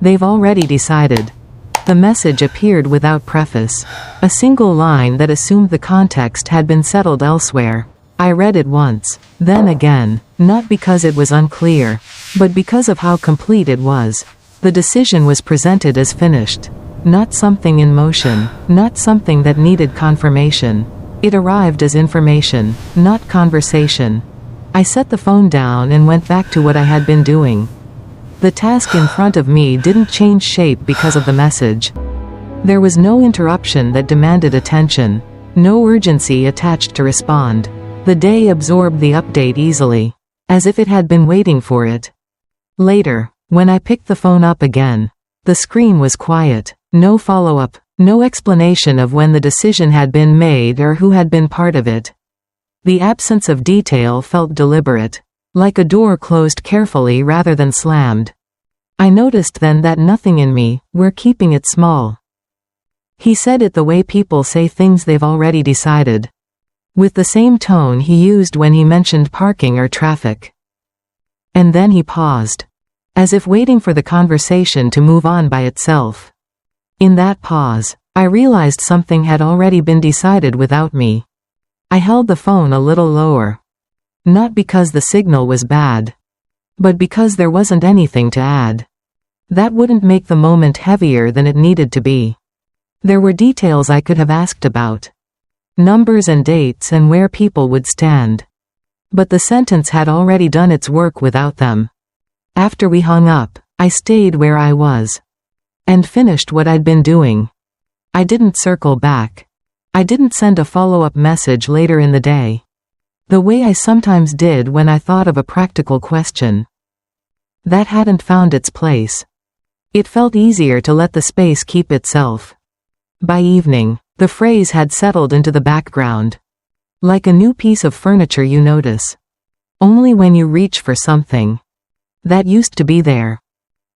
They've already decided. The message appeared without preface. A single line that assumed the context had been settled elsewhere. I read it once, then again, not because it was unclear, but because of how complete it was. The decision was presented as finished. Not something in motion, not something that needed confirmation. It arrived as information, not conversation. I set the phone down and went back to what I had been doing. The task in front of me didn't change shape because of the message. There was no interruption that demanded attention, no urgency attached to respond. The day absorbed the update easily, as if it had been waiting for it. Later, when I picked the phone up again, the screen was quiet, no follow-up, no explanation of when the decision had been made or who had been part of it. The absence of detail felt deliberate, like a door closed carefully rather than slammed. I noticed then that nothing in me, were keeping it small. He said it the way people say things they've already decided. With the same tone he used when he mentioned parking or traffic. And then he paused, as if waiting for the conversation to move on by itself. In that pause, I realized something had already been decided without me. I held the phone a little lower. Not because the signal was bad, but because there wasn't anything to add. That wouldn't make the moment heavier than it needed to be. There were details I could have asked about. Numbers and dates and where people would stand. But the sentence had already done its work without them. After we hung up, I stayed where I was. And finished what I'd been doing. I didn't circle back. I didn't send a follow-up message later in the day. The way I sometimes did when I thought of a practical question. That hadn't found its place. It felt easier to let the space keep itself. By evening, the phrase had settled into the background. Like a new piece of furniture you notice. Only when you reach for something. That used to be there.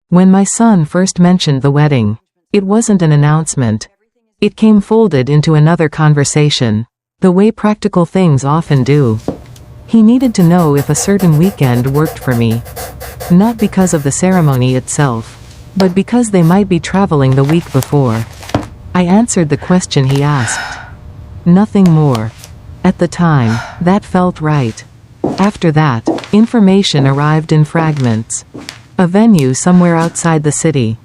When my son first mentioned the wedding, it wasn't an announcement. It came folded into another conversation, the way practical things often do. He needed to know if a certain weekend worked for me. Not because of the ceremony itself, but because they might be traveling the week before. I answered the question he asked. Nothing more. At the time, that felt right. After that, information arrived in fragments. A venue somewhere outside the city.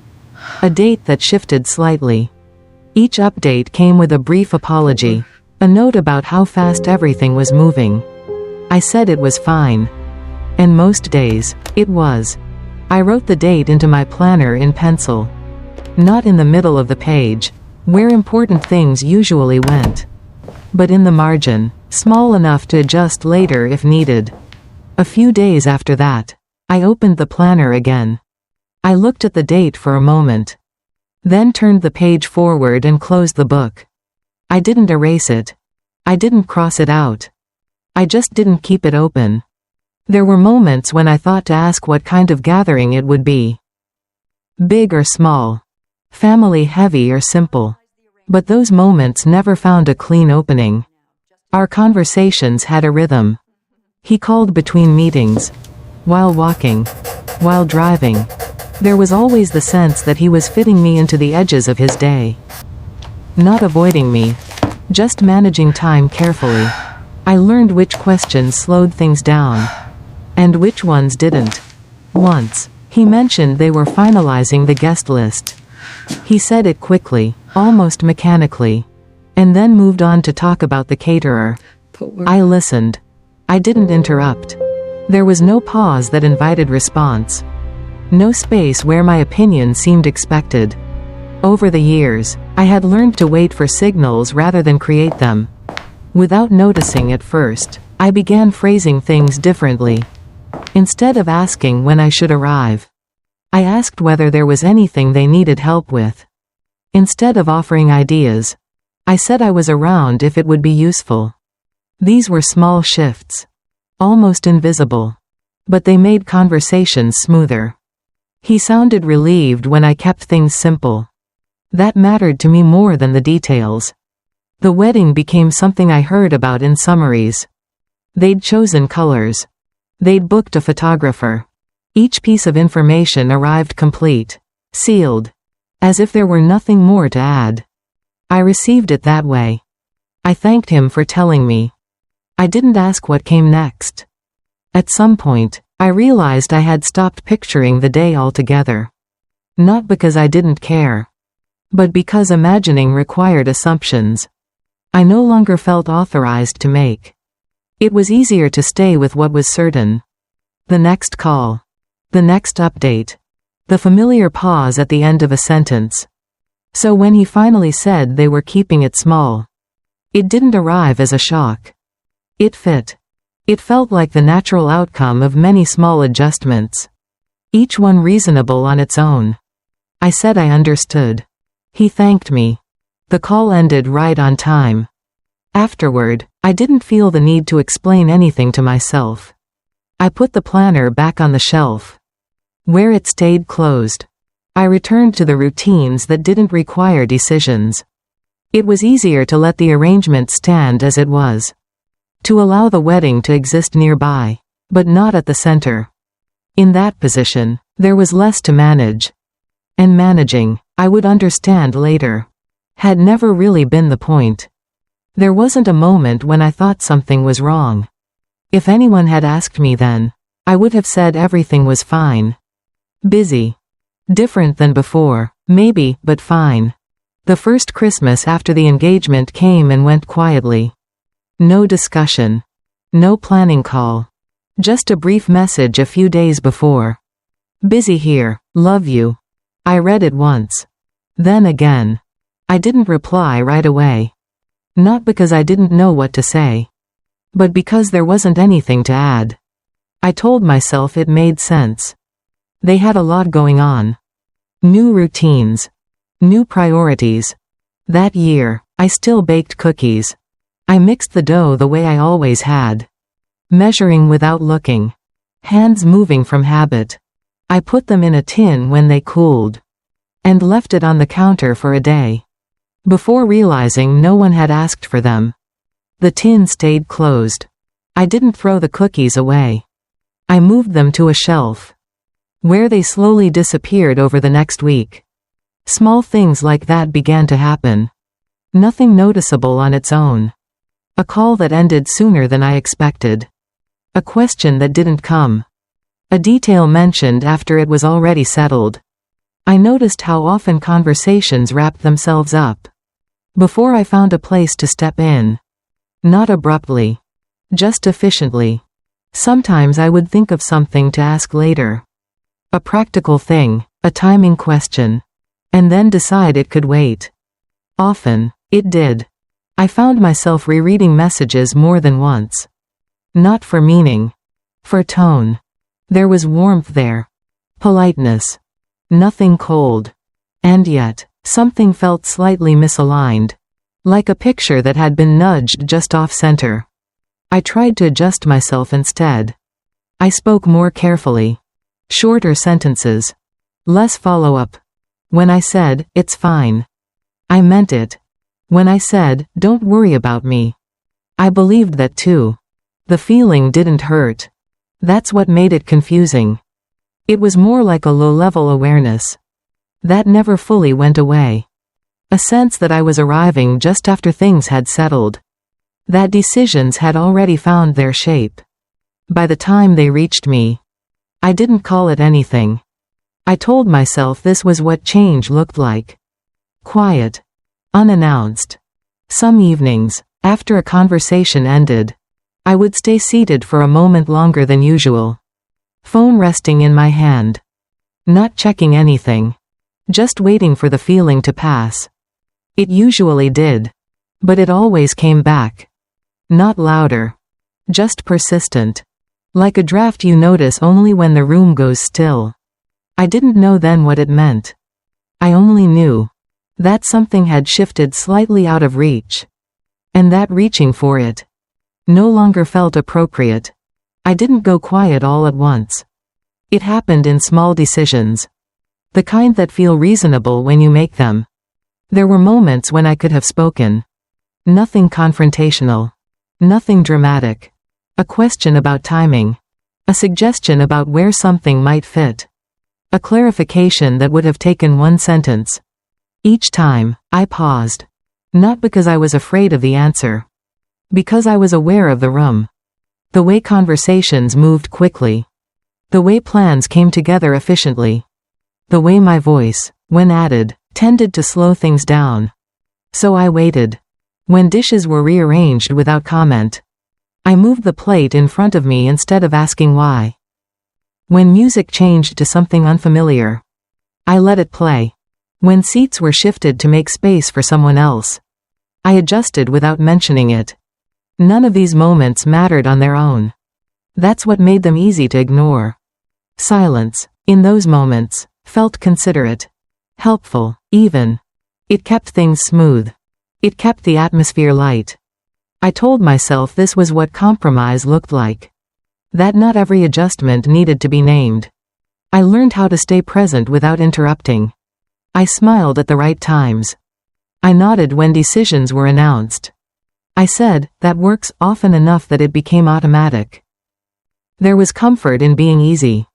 A date that shifted slightly. Each update came with a brief apology, a note about how fast everything was moving. I said it was fine. And most days, it was. I wrote the date into my planner in pencil. Not in the middle of the page, where important things usually went. But in the margin, small enough to adjust later if needed. A few days after that, I opened the planner again. I looked at the date for a moment. Then turned the page forward and closed the book. I didn't erase it. I didn't cross it out. I just didn't keep it open. There were moments when I thought to ask what kind of gathering it would be. Big or small. Family heavy or simple. But those moments never found a clean opening. Our conversations had a rhythm. He called between meetings. While walking. While driving. There was always the sense that he was fitting me into the edges of his day. Not avoiding me. Just managing time carefully. I learned which questions slowed things down. And which ones didn't. Once, he mentioned they were finalizing the guest list. He said it quickly, almost mechanically. And then moved on to talk about the caterer. I listened. I didn't interrupt. There was no pause that invited response. No space where my opinion seemed expected. Over the years, I had learned to wait for signals rather than create them. Without noticing at first, I began phrasing things differently. Instead of asking when I should arrive, I asked whether there was anything they needed help with. Instead of offering ideas, I said I was around if it would be useful. These were small shifts. Almost invisible. But they made conversations smoother. He sounded relieved when I kept things simple. That mattered to me more than the details. The wedding became something I heard about in summaries. They'd chosen colors. They'd booked a photographer. Each piece of information arrived complete. Sealed. As if there were nothing more to add. I received it that way. I thanked him for telling me. I didn't ask what came next. At some point, I realized I had stopped picturing the day altogether. Not because I didn't care, but because imagining required assumptions I no longer felt authorized to make. It was easier to stay with what was certain. The next call. The next update. The familiar pause at the end of a sentence. So when he finally said they were keeping it small, it didn't arrive as a shock. It fit. It felt like the natural outcome of many small adjustments, each one reasonable on its own. I said I understood. He thanked me. The call ended right on time. Afterward, I didn't feel the need to explain anything to myself. I put the planner back on the shelf, where it stayed closed. I returned to the routines that didn't require decisions. It was easier to let the arrangement stand as it was. To allow the wedding to exist nearby, but not at the center. In that position, there was less to manage. And managing, I would understand later, had never really been the point. There wasn't a moment when I thought something was wrong. If anyone had asked me then, I would have said everything was fine. Busy. Different than before, maybe, but fine. The first Christmas after the engagement came and went quietly. No discussion. No planning call. Just a brief message a few days before. Busy here, love you. I read it once. Then again. I didn't reply right away. Not because I didn't know what to say, but because there wasn't anything to add. I told myself it made sense. They had a lot going on. New routines. New priorities. That year, I still baked cookies. I mixed the dough the way I always had. Measuring without looking. Hands moving from habit. I put them in a tin when they cooled. And left it on the counter for a day. Before realizing no one had asked for them. The tin stayed closed. I didn't throw the cookies away. I moved them to a shelf, where they slowly disappeared over the next week. Small things like that began to happen. Nothing noticeable on its own. A call that ended sooner than I expected. A question that didn't come. A detail mentioned after it was already settled. I noticed how often conversations wrapped themselves up before I found a place to step in. Not abruptly. Just efficiently. Sometimes I would think of something to ask later. A practical thing, a timing question. And then decide it could wait. Often, it did. I found myself rereading messages more than once. Not for meaning. For tone. There was warmth there. Politeness. Nothing cold. And yet, something felt slightly misaligned. Like a picture that had been nudged just off-center. I tried to adjust myself instead. I spoke more carefully. Shorter sentences. Less follow-up. When I said, "It's fine," I meant it. When I said, "Don't worry about me," I believed that too. The feeling didn't hurt. That's what made it confusing. It was more like a low-level awareness that never fully went away. A sense that I was arriving just after things had settled. That decisions had already found their shape. By the time they reached me, I didn't call it anything. I told myself this was what change looked like. Quiet. Unannounced. Some evenings, after a conversation ended, I would stay seated for a moment longer than usual. Phone resting in my hand. Not checking anything. Just waiting for the feeling to pass. It usually did. But it always came back. Not louder. Just persistent. Like a draft you notice only when the room goes still. I didn't know then what it meant. I only knew that something had shifted slightly out of reach. And that reaching for it no longer felt appropriate. I didn't go quiet all at once. It happened in small decisions. The kind that feel reasonable when you make them. There were moments when I could have spoken. Nothing confrontational. Nothing dramatic. A question about timing. A suggestion about where something might fit. A clarification that would have taken one sentence. Each time, I paused. Not because I was afraid of the answer. Because I was aware of the room. The way conversations moved quickly. The way plans came together efficiently. The way my voice, when added, tended to slow things down. So I waited. When dishes were rearranged without comment. I moved the plate in front of me instead of asking why. When music changed to something unfamiliar. I let it play. When seats were shifted to make space for someone else. I adjusted without mentioning it. None of these moments mattered on their own. That's what made them easy to ignore. Silence, in those moments, felt considerate. Helpful, even. It kept things smooth. It kept the atmosphere light. I told myself this was what compromise looked like. That not every adjustment needed to be named. I learned how to stay present without interrupting. I smiled at the right times. I nodded when decisions were announced. I said, that works often enough that it became automatic. There was comfort in being easy.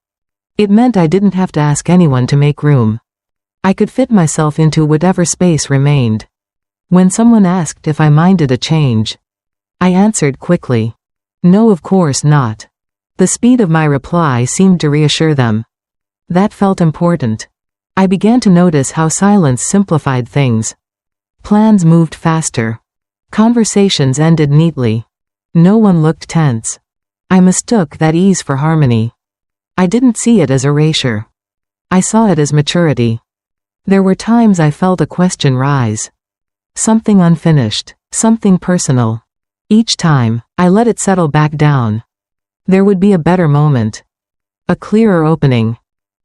It meant I didn't have to ask anyone to make room. I could fit myself into whatever space remained. When someone asked if I minded a change, I answered quickly. No, of course not. The speed of my reply seemed to reassure them. That felt important. I began to notice how silence simplified things. Plans moved faster. Conversations ended neatly. No one looked tense. I mistook that ease for harmony. I didn't see it as erasure. I saw it as maturity. There were times I felt a question rise. Something unfinished, something personal. Each time, I let it settle back down. There would be a better moment. A clearer opening.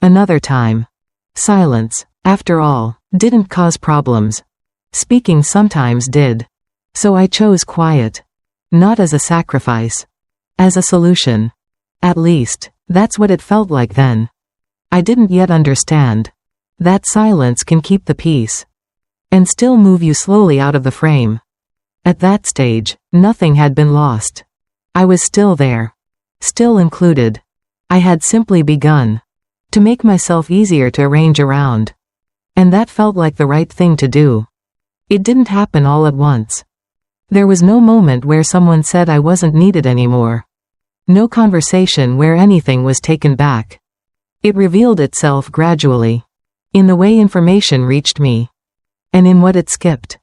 Another time. Silence, after all, didn't cause problems. Speaking sometimes did. So I chose quiet. Not as a sacrifice. As a solution. At least, that's what it felt like then. I didn't yet understand. That silence can keep the peace. And still move you slowly out of the frame. At that stage, nothing had been lost. I was still there. Still included. I had simply begun. To make myself easier to arrange around. And that felt like the right thing to do. It didn't happen all at once. There was no moment where someone said I wasn't needed anymore. No conversation where anything was taken back. It revealed itself gradually. In the way information reached me. And in what it skipped.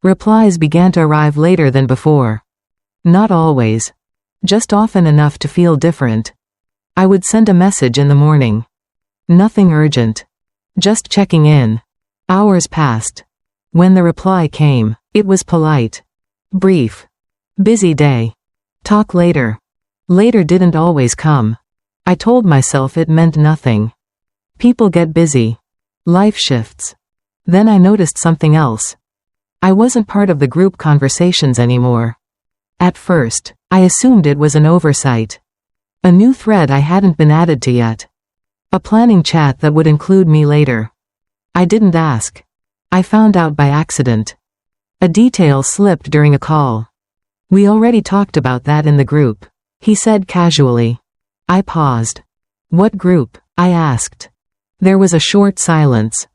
Replies began to arrive later than before. Not always. Just often enough to feel different. I would send a message in the morning. Nothing urgent. Just checking in. Hours passed. When the reply came, it was polite. Brief. Busy day. Talk later. Later didn't always come. I told myself it meant nothing. People get busy. Life shifts. Then I noticed something else. I wasn't part of the group conversations anymore. At first, I assumed it was an oversight. A new thread I hadn't been added to yet. A planning chat that would include me later. I didn't ask. I found out by accident. A detail slipped during a call. We already talked about that in the group, he said casually. I paused. What group? I asked. There was a short silence.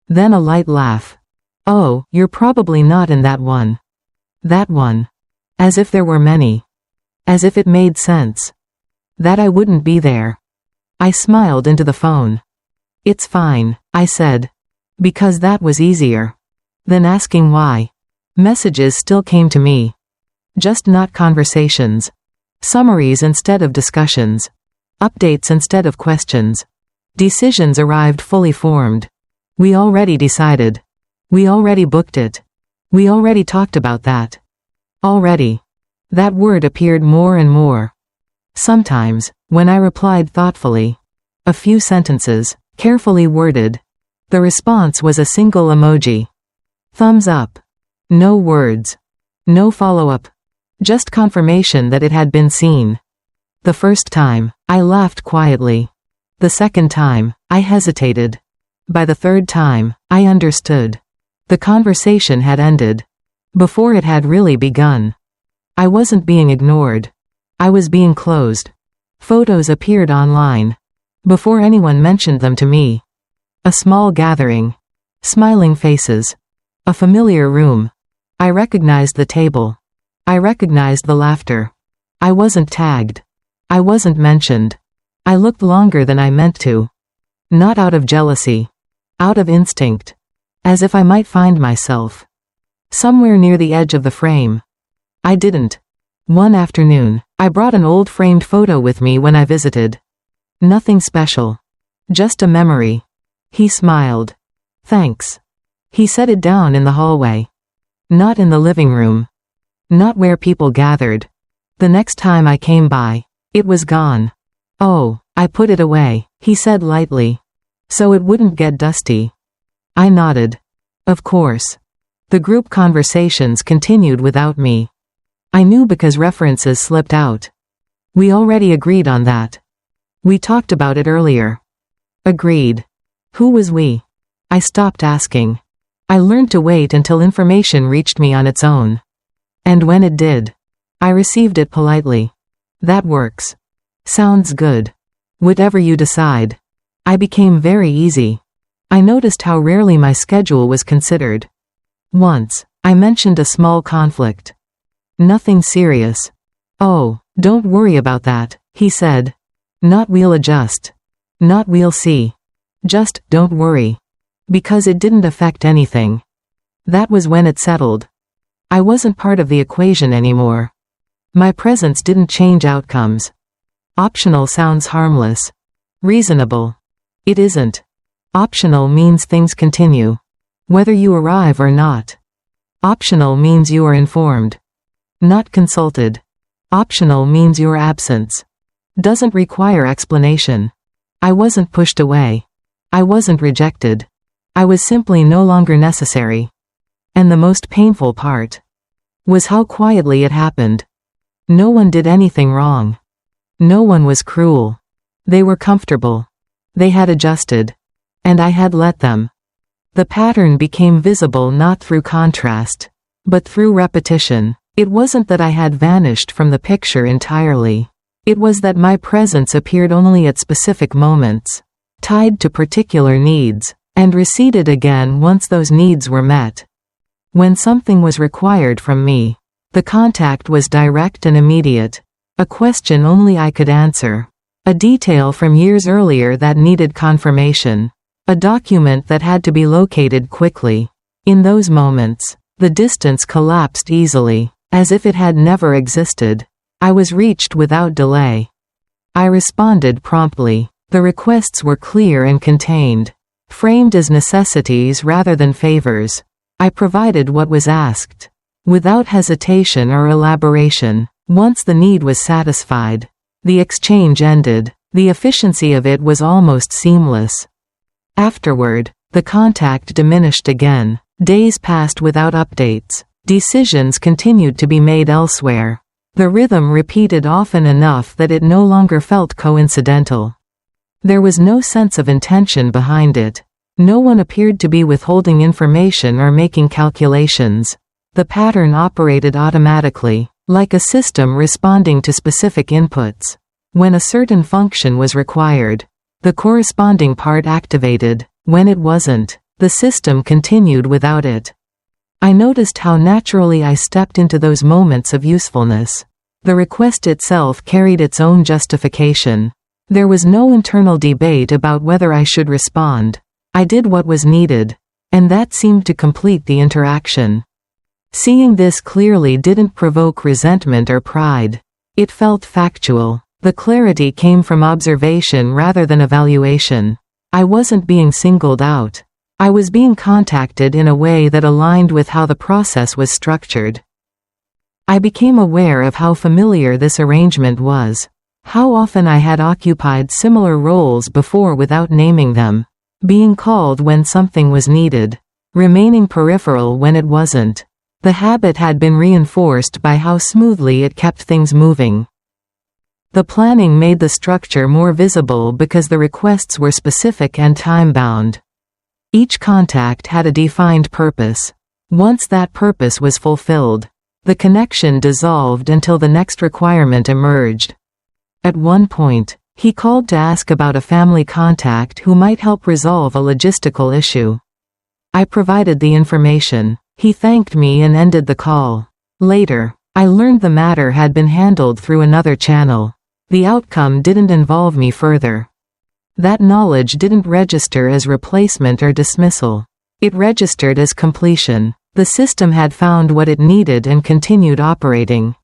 Then a light laugh. Oh, you're probably not in that one. That one. As if there were many. As if it made sense. That I wouldn't be there. I smiled into the phone. It's fine, I said. Because that was easier. Than asking why. Messages still came to me. Just not conversations. Summaries instead of discussions. Updates instead of questions. Decisions arrived fully formed. We already decided. We already booked it. We already talked about that. Already. That word appeared more and more. Sometimes, when I replied thoughtfully. A few sentences, carefully worded. The response was a single emoji. Thumbs up. No words. No follow-up. Just confirmation that it had been seen. The first time, I laughed quietly. The second time, I hesitated. By the third time, I understood. The conversation had ended. Before it had really begun. I wasn't being ignored. I was being closed. Photos appeared online. before anyone mentioned them to me. A small gathering. Smiling faces. A familiar room. I recognized the table. I recognized the laughter. I wasn't tagged. I wasn't mentioned. I looked longer than I meant to. Not out of jealousy. Out of instinct. As if I might find myself somewhere near the edge of the frame. I didn't. One afternoon, I brought an old framed photo with me when I visited. Nothing special. Just a memory. He smiled. Thanks. He set it down in the hallway. Not in the living room. Not where people gathered. The next time I came by, it was gone. Oh, I put it away, he said lightly. So it wouldn't get dusty. I nodded. Of course. The group conversations continued without me. I knew because references slipped out. We already agreed on that. We talked about it earlier. Agreed. Who was we? I stopped asking. I learned to wait until information reached me on its own. And when it did, I received it politely. That works. Sounds good. Whatever you decide. I became very easy. I noticed how rarely my schedule was considered. Once, I mentioned a small conflict. Nothing serious. Oh, don't worry about that, he said. Not we'll adjust. Not we'll see. Just, don't worry. Because it didn't affect anything. That was when it settled. I wasn't part of the equation anymore. My presence didn't change outcomes. Optional sounds harmless. Reasonable. It isn't. Optional means things continue. Whether you arrive or not. Optional means you are informed. Not consulted. Optional means your absence doesn't require explanation. I wasn't pushed away. I wasn't rejected. I was simply no longer necessary. And the most painful part was how quietly it happened. No one did anything wrong. No one was cruel. They were comfortable. They had adjusted. And I had let them. The pattern became visible not through contrast, but through repetition. It wasn't that I had vanished from the picture entirely. It was that my presence appeared only at specific moments, tied to particular needs, and receded again once those needs were met. When something was required from me, the contact was direct and immediate. A question only I could answer. A detail from years earlier that needed confirmation. A document that had to be located quickly. In those moments, the distance collapsed easily, as if it had never existed. I was reached without delay. I responded promptly. The requests were clear and contained, framed as necessities rather than favors. I provided what was asked, without hesitation or elaboration. Once the need was satisfied, the exchange ended. The efficiency of it was almost seamless. Afterward, the contact diminished again. Days passed without updates. Decisions continued to be made elsewhere. The rhythm repeated often enough that it no longer felt coincidental. There was no sense of intention behind it. No one appeared to be withholding information or making calculations. The pattern operated automatically, like a system responding to specific inputs. When a certain function was required, the corresponding part activated. When it wasn't, the system continued without it. I noticed how naturally I stepped into those moments of usefulness. The request itself carried its own justification. There was no internal debate about whether I should respond. I did what was needed, and that seemed to complete the interaction. Seeing this clearly didn't provoke resentment or pride. It felt factual. The clarity came from observation rather than evaluation. I wasn't being singled out. I was being contacted in a way that aligned with how the process was structured. I became aware of how familiar this arrangement was. How often I had occupied similar roles before without naming them. Being called when something was needed. Remaining peripheral when it wasn't. The habit had been reinforced by how smoothly it kept things moving. The planning made the structure more visible because the requests were specific and time-bound. Each contact had a defined purpose. Once that purpose was fulfilled, the connection dissolved until the next requirement emerged. At one point, He called to ask about a family contact who might help resolve a logistical issue. I provided the information. He thanked me and ended the call. Later, I learned the matter had been handled through another channel. The outcome didn't involve me further. That knowledge didn't register as replacement or dismissal. It registered as completion. The system had found what it needed and continued operating.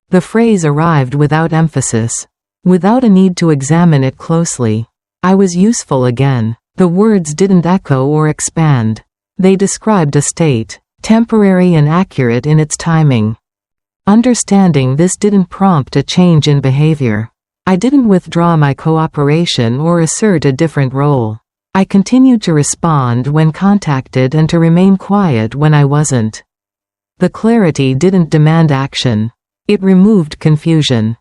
The phrase arrived without emphasis, without a need to examine it closely. I was useful again. The words didn't echo or expand. They described a state, temporary and accurate in its timing. Understanding this didn't prompt a change in behavior. I didn't withdraw my cooperation or assert a different role. I continued to respond when contacted and to remain quiet when I wasn't. The clarity didn't demand action. It removed confusion.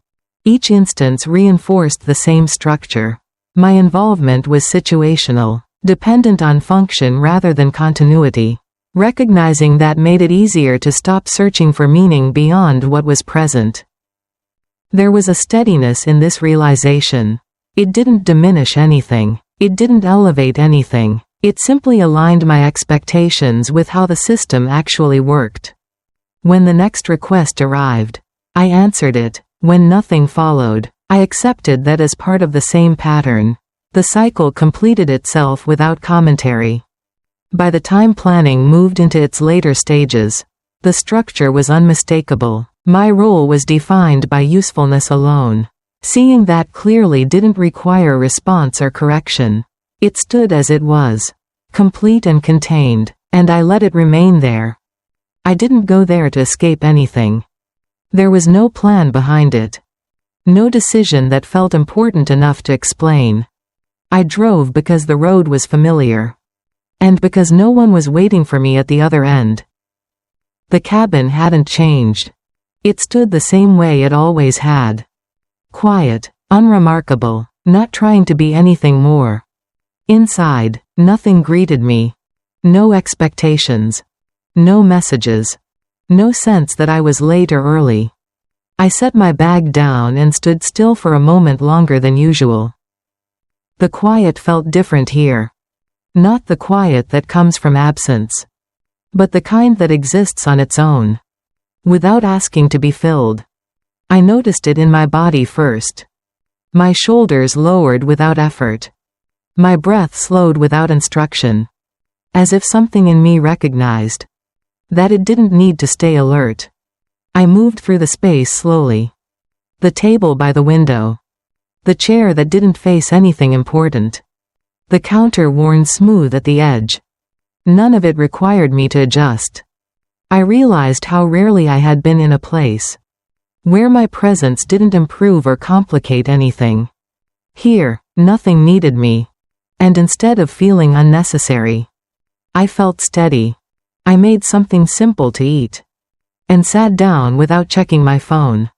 Each instance reinforced the same structure. My involvement was situational, dependent on function rather than continuity. Recognizing that made it easier to stop searching for meaning beyond what was present. There was a steadiness in this realization. It didn't diminish anything. It didn't elevate anything. It simply aligned my expectations with how the system actually worked. When the next request arrived, I answered it. When nothing followed, I accepted that as part of the same pattern. The cycle completed itself without commentary. By the time planning moved into its later stages, the structure was unmistakable. My role was defined by usefulness alone. Seeing that clearly didn't require response or correction. It stood as it was, complete and contained, and I let it remain there. I didn't go there to escape anything. There was no plan behind it. No decision that felt important enough to explain. I drove because the road was familiar. And because no one was waiting for me at the other end. The cabin hadn't changed. It stood the same way it always had. Quiet, unremarkable, not trying to be anything more. Inside, nothing greeted me. No expectations. No messages. No sense that I was late or early. I set my bag down and stood still for a moment longer than usual. The quiet felt different here. Not the quiet that comes from absence, but the kind that exists on its own, without asking to be filled. I noticed it in my body first. My shoulders lowered without effort. My breath slowed without instruction. As if something in me recognized that it didn't need to stay alert. I moved through the space slowly. The table by the window. The chair that didn't face anything important. The counter worn smooth at the edge. None of it required me to adjust. I realized how rarely I had been in a place where my presence didn't improve or complicate anything. Here, nothing needed me. And instead of feeling unnecessary, I felt steady. I made something simple to eat. And sat down without checking my phone.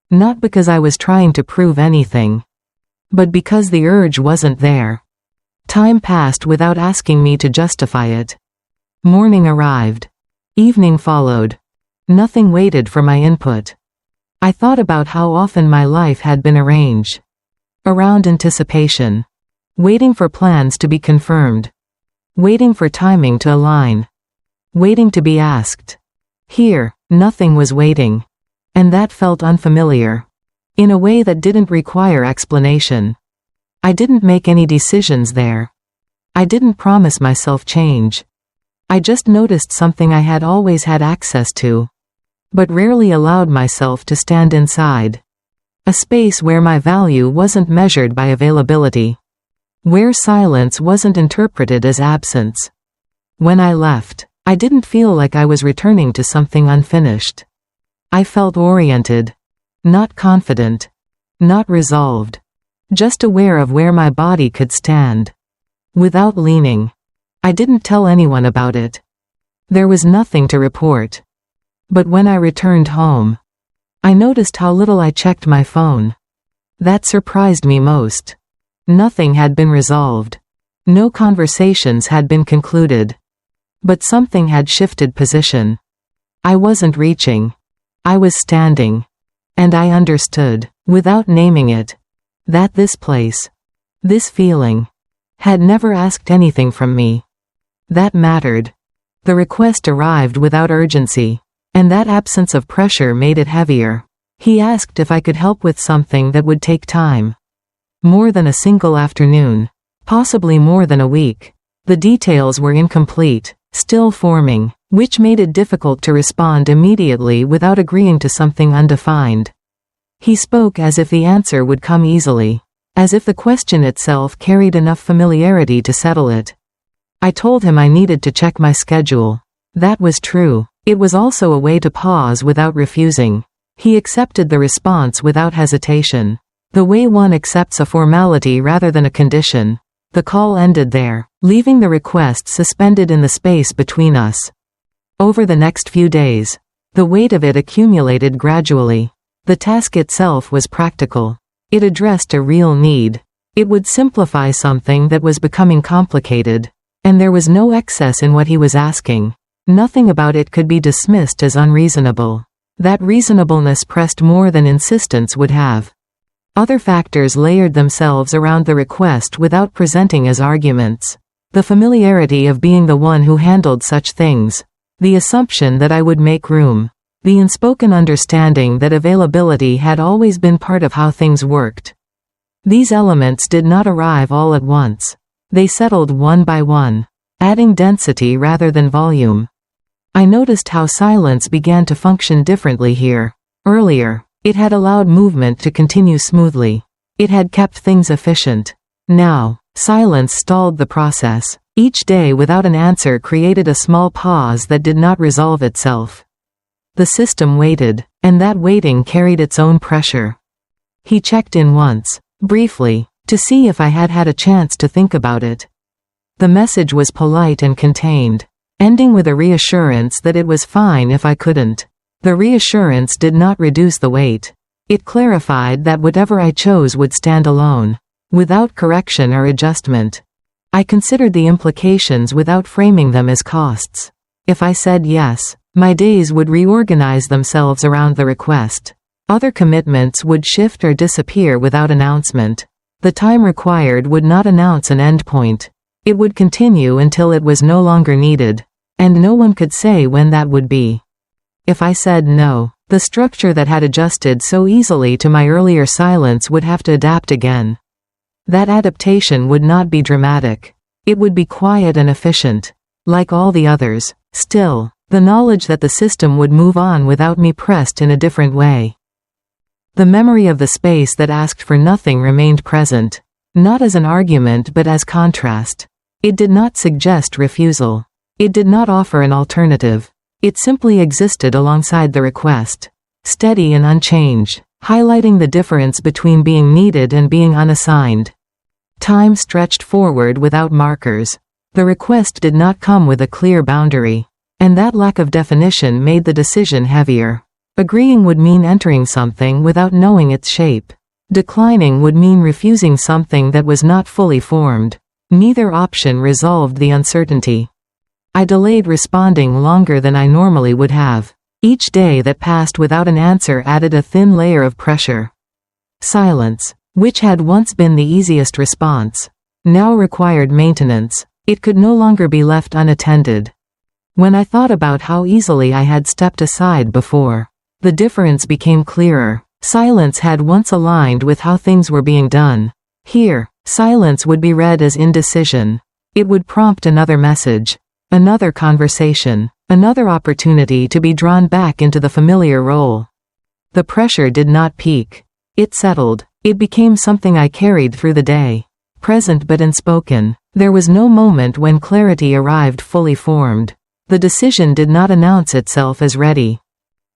Not because I was trying to prove anything, but because the urge wasn't there. Time passed without asking me to justify it. Morning arrived. Evening followed. Nothing waited for my input. I thought about how often my life had been arranged around anticipation. Waiting for plans to be confirmed. Waiting for timing to align. Waiting to be asked. Here, nothing was waiting. And that felt unfamiliar. In a way that didn't require explanation. I didn't make any decisions there. I didn't promise myself change. I just noticed something I had always had access to, but rarely allowed myself to stand inside. A space where my value wasn't measured by availability. Where silence wasn't interpreted as absence. When I left, I didn't feel like I was returning to something unfinished. I felt oriented. Not confident. Not resolved. Just aware of where my body could stand. Without leaning. I didn't tell anyone about it. There was nothing to report. But when I returned home, I noticed how little I checked my phone. That surprised me most. Nothing had been resolved. No conversations had been concluded. But something had shifted position. I wasn't reaching. I was standing. And I understood, without naming it, That this place, this feeling, had never asked anything from me. That mattered. The request arrived without urgency, and that absence of pressure made it heavier. He asked if I could help with something that would take time. More than a single afternoon. Possibly more than a week. The details were incomplete, still forming, which made it difficult to respond immediately without agreeing to something undefined. He spoke as if the answer would come easily, as if the question itself carried enough familiarity to settle it. I told him I needed to check my schedule. That was true. It was also a way to pause without refusing. He accepted the response without hesitation. The way one accepts a formality rather than a condition. The call ended there, leaving the request suspended in the space between us. Over the next few days, the weight of it accumulated gradually. The task itself was practical. It addressed a real need. It would simplify something that was becoming complicated. And there was no excess in what he was asking. Nothing about it could be dismissed as unreasonable. That reasonableness pressed more than insistence would have. Other factors layered themselves around the request without presenting as arguments. The familiarity of being the one who handled such things. The assumption that I would make room. The unspoken understanding that availability had always been part of how things worked. These elements did not arrive all at once. They settled one by one, adding density rather than volume. I noticed how silence began to function differently here. Earlier, it had allowed movement to continue smoothly. It had kept things efficient. Now, silence stalled the process. Each day without an answer created a small pause that did not resolve itself. The system waited, and that waiting carried its own pressure. He checked in once, briefly, to see if I had had a chance to think about it. The message was polite and contained, ending with a reassurance that it was fine if I couldn't. The reassurance did not reduce the weight. It clarified that whatever I chose would stand alone, without correction or adjustment. I considered the implications without framing them as costs. If I said yes, my days would reorganize themselves around the request. Other commitments would shift or disappear without announcement. The time required would not announce an endpoint. It would continue until it was no longer needed, and no one could say when that would be. If I said no, the structure that had adjusted so easily to my earlier silence would have to adapt again. That adaptation would not be dramatic. It would be quiet and efficient, like all the others. Still, the knowledge that the system would move on without me pressed in a different way. The memory of the space that asked for nothing remained present, not as an argument but as contrast. It did not suggest refusal. It did not offer an alternative. It simply existed alongside the request, steady and unchanged, highlighting the difference between being needed and being unassigned. Time stretched forward without markers. The request did not come with a clear boundary, and that lack of definition made the decision heavier. Agreeing would mean entering something without knowing its shape. Declining would mean refusing something that was not fully formed. Neither option resolved the uncertainty. I delayed responding longer than I normally would have. Each day that passed without an answer added a thin layer of pressure. Silence, which had once been the easiest response, now required maintenance. It could no longer be left unattended. When I thought about how easily I had stepped aside before, the difference became clearer. Silence had once aligned with how things were being done. Here, silence would be read as indecision. It would prompt another message, another conversation, another opportunity to be drawn back into the familiar role. The pressure did not peak. It settled. It became something I carried through the day, present but unspoken. There was no moment when clarity arrived fully formed. The decision did not announce itself as ready.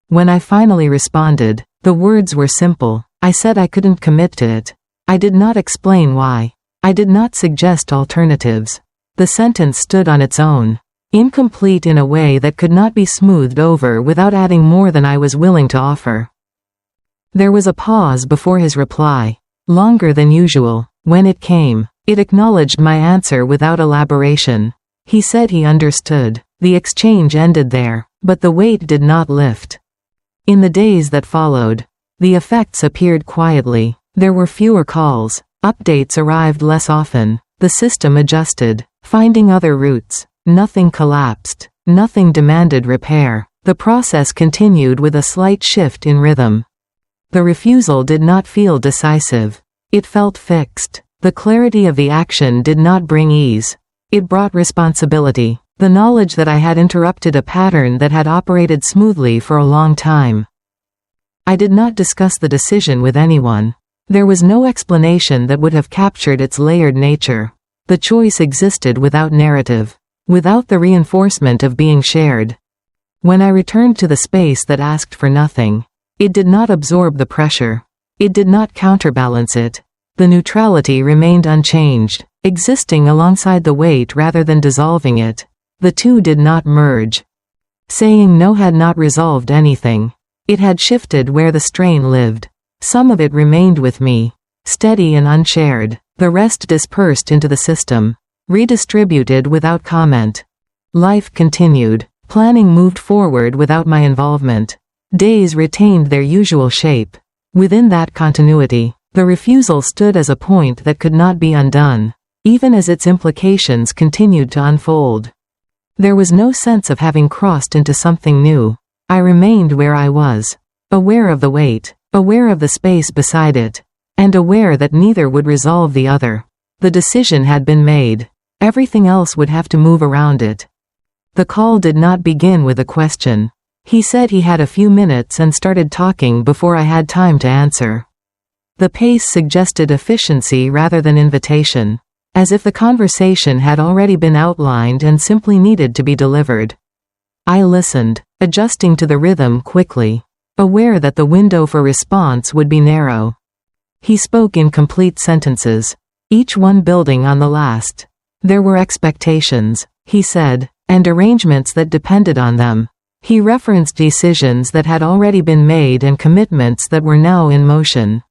When I finally responded, the words were simple. I said I couldn't commit to it. I did not explain why. I did not suggest alternatives. The sentence stood on its own, incomplete in a way that could not be smoothed over without adding more than I was willing to offer. There was a pause before his reply, longer than usual. When it came, it acknowledged my answer without elaboration. He said he understood. The exchange ended there, but the weight did not lift. In the days that followed, the effects appeared quietly. There were fewer calls. Updates arrived less often. The system adjusted, finding other routes. Nothing collapsed. Nothing demanded repair. The process continued with a slight shift in rhythm. The refusal did not feel decisive. It felt fixed. The clarity of the action did not bring ease. It brought responsibility. The knowledge that I had interrupted a pattern that had operated smoothly for a long time. I did not discuss the decision with anyone. There was no explanation that would have captured its layered nature. The choice existed without narrative, without the reinforcement of being shared. When I returned to the space that asked for nothing, it did not absorb the pressure. It did not counterbalance it. The neutrality remained unchanged, existing alongside the weight rather than dissolving it. The two did not merge. Saying no had not resolved anything. It had shifted where the strain lived. Some of it remained with me, steady and unshared. The rest dispersed into the system, redistributed without comment. Life continued. Planning moved forward without my involvement. Days retained their usual shape. Within that continuity, the refusal stood as a point that could not be undone, even as its implications continued to unfold. There was no sense of having crossed into something new. I remained where I was, aware of the weight, aware of the space beside it, and aware that neither would resolve the other. The decision had been made. Everything else would have to move around it. The call did not begin with a question. He said he had a few minutes and started talking before I had time to answer. The pace suggested efficiency rather than invitation, as if the conversation had already been outlined and simply needed to be delivered. I listened, adjusting to the rhythm quickly, aware that the window for response would be narrow. He spoke in complete sentences, each one building on the last. There were expectations, he said, and arrangements that depended on them. He referenced decisions that had already been made and commitments that were now in motion.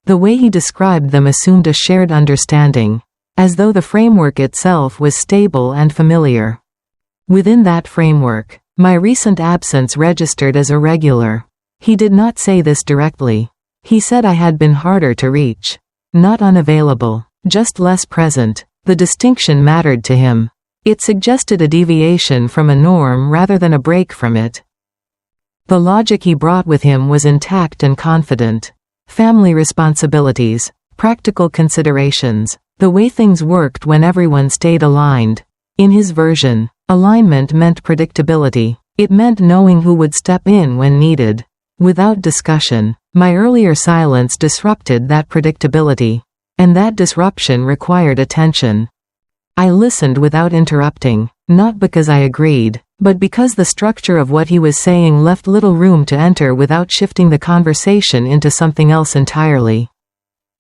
The way he described them assumed a shared understanding, as though the framework itself was stable and familiar. Within that framework, my recent absence registered as irregular. He did not say this directly. He said I had been harder to reach. Not unavailable, just less present. The distinction mattered to him. It suggested a deviation from a norm rather than a break from it. The logic he brought with him was intact and confident. Family responsibilities, practical considerations, the way things worked when everyone stayed aligned. In his version, alignment meant predictability. It meant knowing who would step in when needed. Without discussion, my earlier silence disrupted that predictability, and that disruption required attention. I listened without interrupting, not because I agreed, but because the structure of what he was saying left little room to enter without shifting the conversation into something else entirely.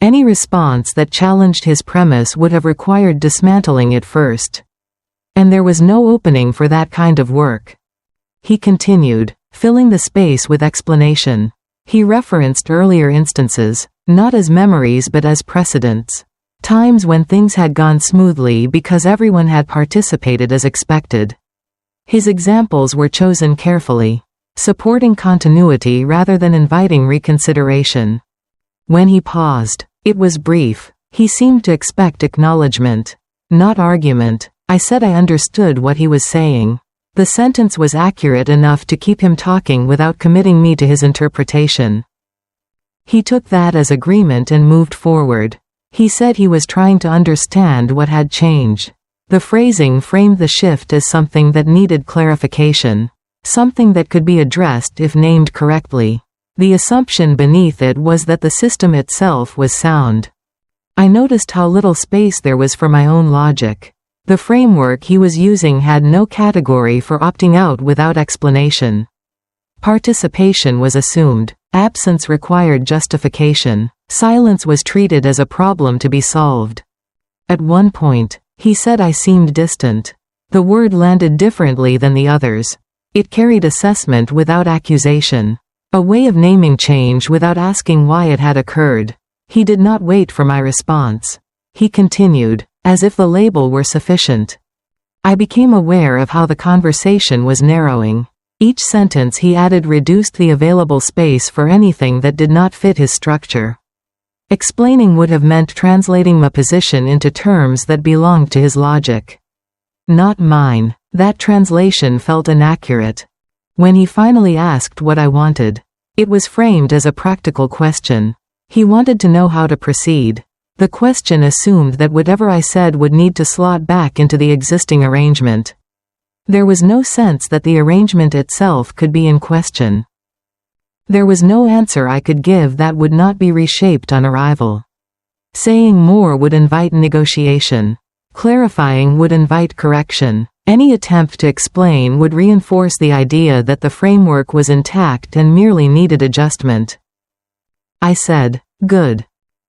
Any response that challenged his premise would have required dismantling it first. And there was no opening for that kind of work. He continued, filling the space with explanation. He referenced earlier instances, not as memories but as precedents. Times when things had gone smoothly because everyone had participated as expected. His examples were chosen carefully, supporting continuity rather than inviting reconsideration. When he paused, it was brief. He seemed to expect acknowledgement, not argument. I said I understood what he was saying. The sentence was accurate enough to keep him talking without committing me to his interpretation. He took that as agreement and moved forward. He said he was trying to understand what had changed. The phrasing framed the shift as something that needed clarification, something that could be addressed if named correctly. The assumption beneath it was that the system itself was sound. I noticed how little space there was for my own logic. The framework he was using had no category for opting out without explanation. Participation was assumed. Absence required justification. Silence was treated as a problem to be solved. At one point, he said I seemed distant. The word landed differently than the others. It carried assessment without accusation. A way of naming change without asking why it had occurred. He did not wait for my response. He continued, as if the label were sufficient. I became aware of how the conversation was narrowing. Each sentence he added reduced the available space for anything that did not fit his structure. Explaining would have meant translating my position into terms that belonged to his logic. Not mine. That translation felt inaccurate. When he finally asked what I wanted, it was framed as a practical question. He wanted to know how to proceed. The question assumed that whatever I said would need to slot back into the existing arrangement. There was no sense that the arrangement itself could be in question. There was no answer I could give that would not be reshaped on arrival. Saying more would invite negotiation. Clarifying would invite correction. Any attempt to explain would reinforce the idea that the framework was intact and merely needed adjustment. I said, "Good."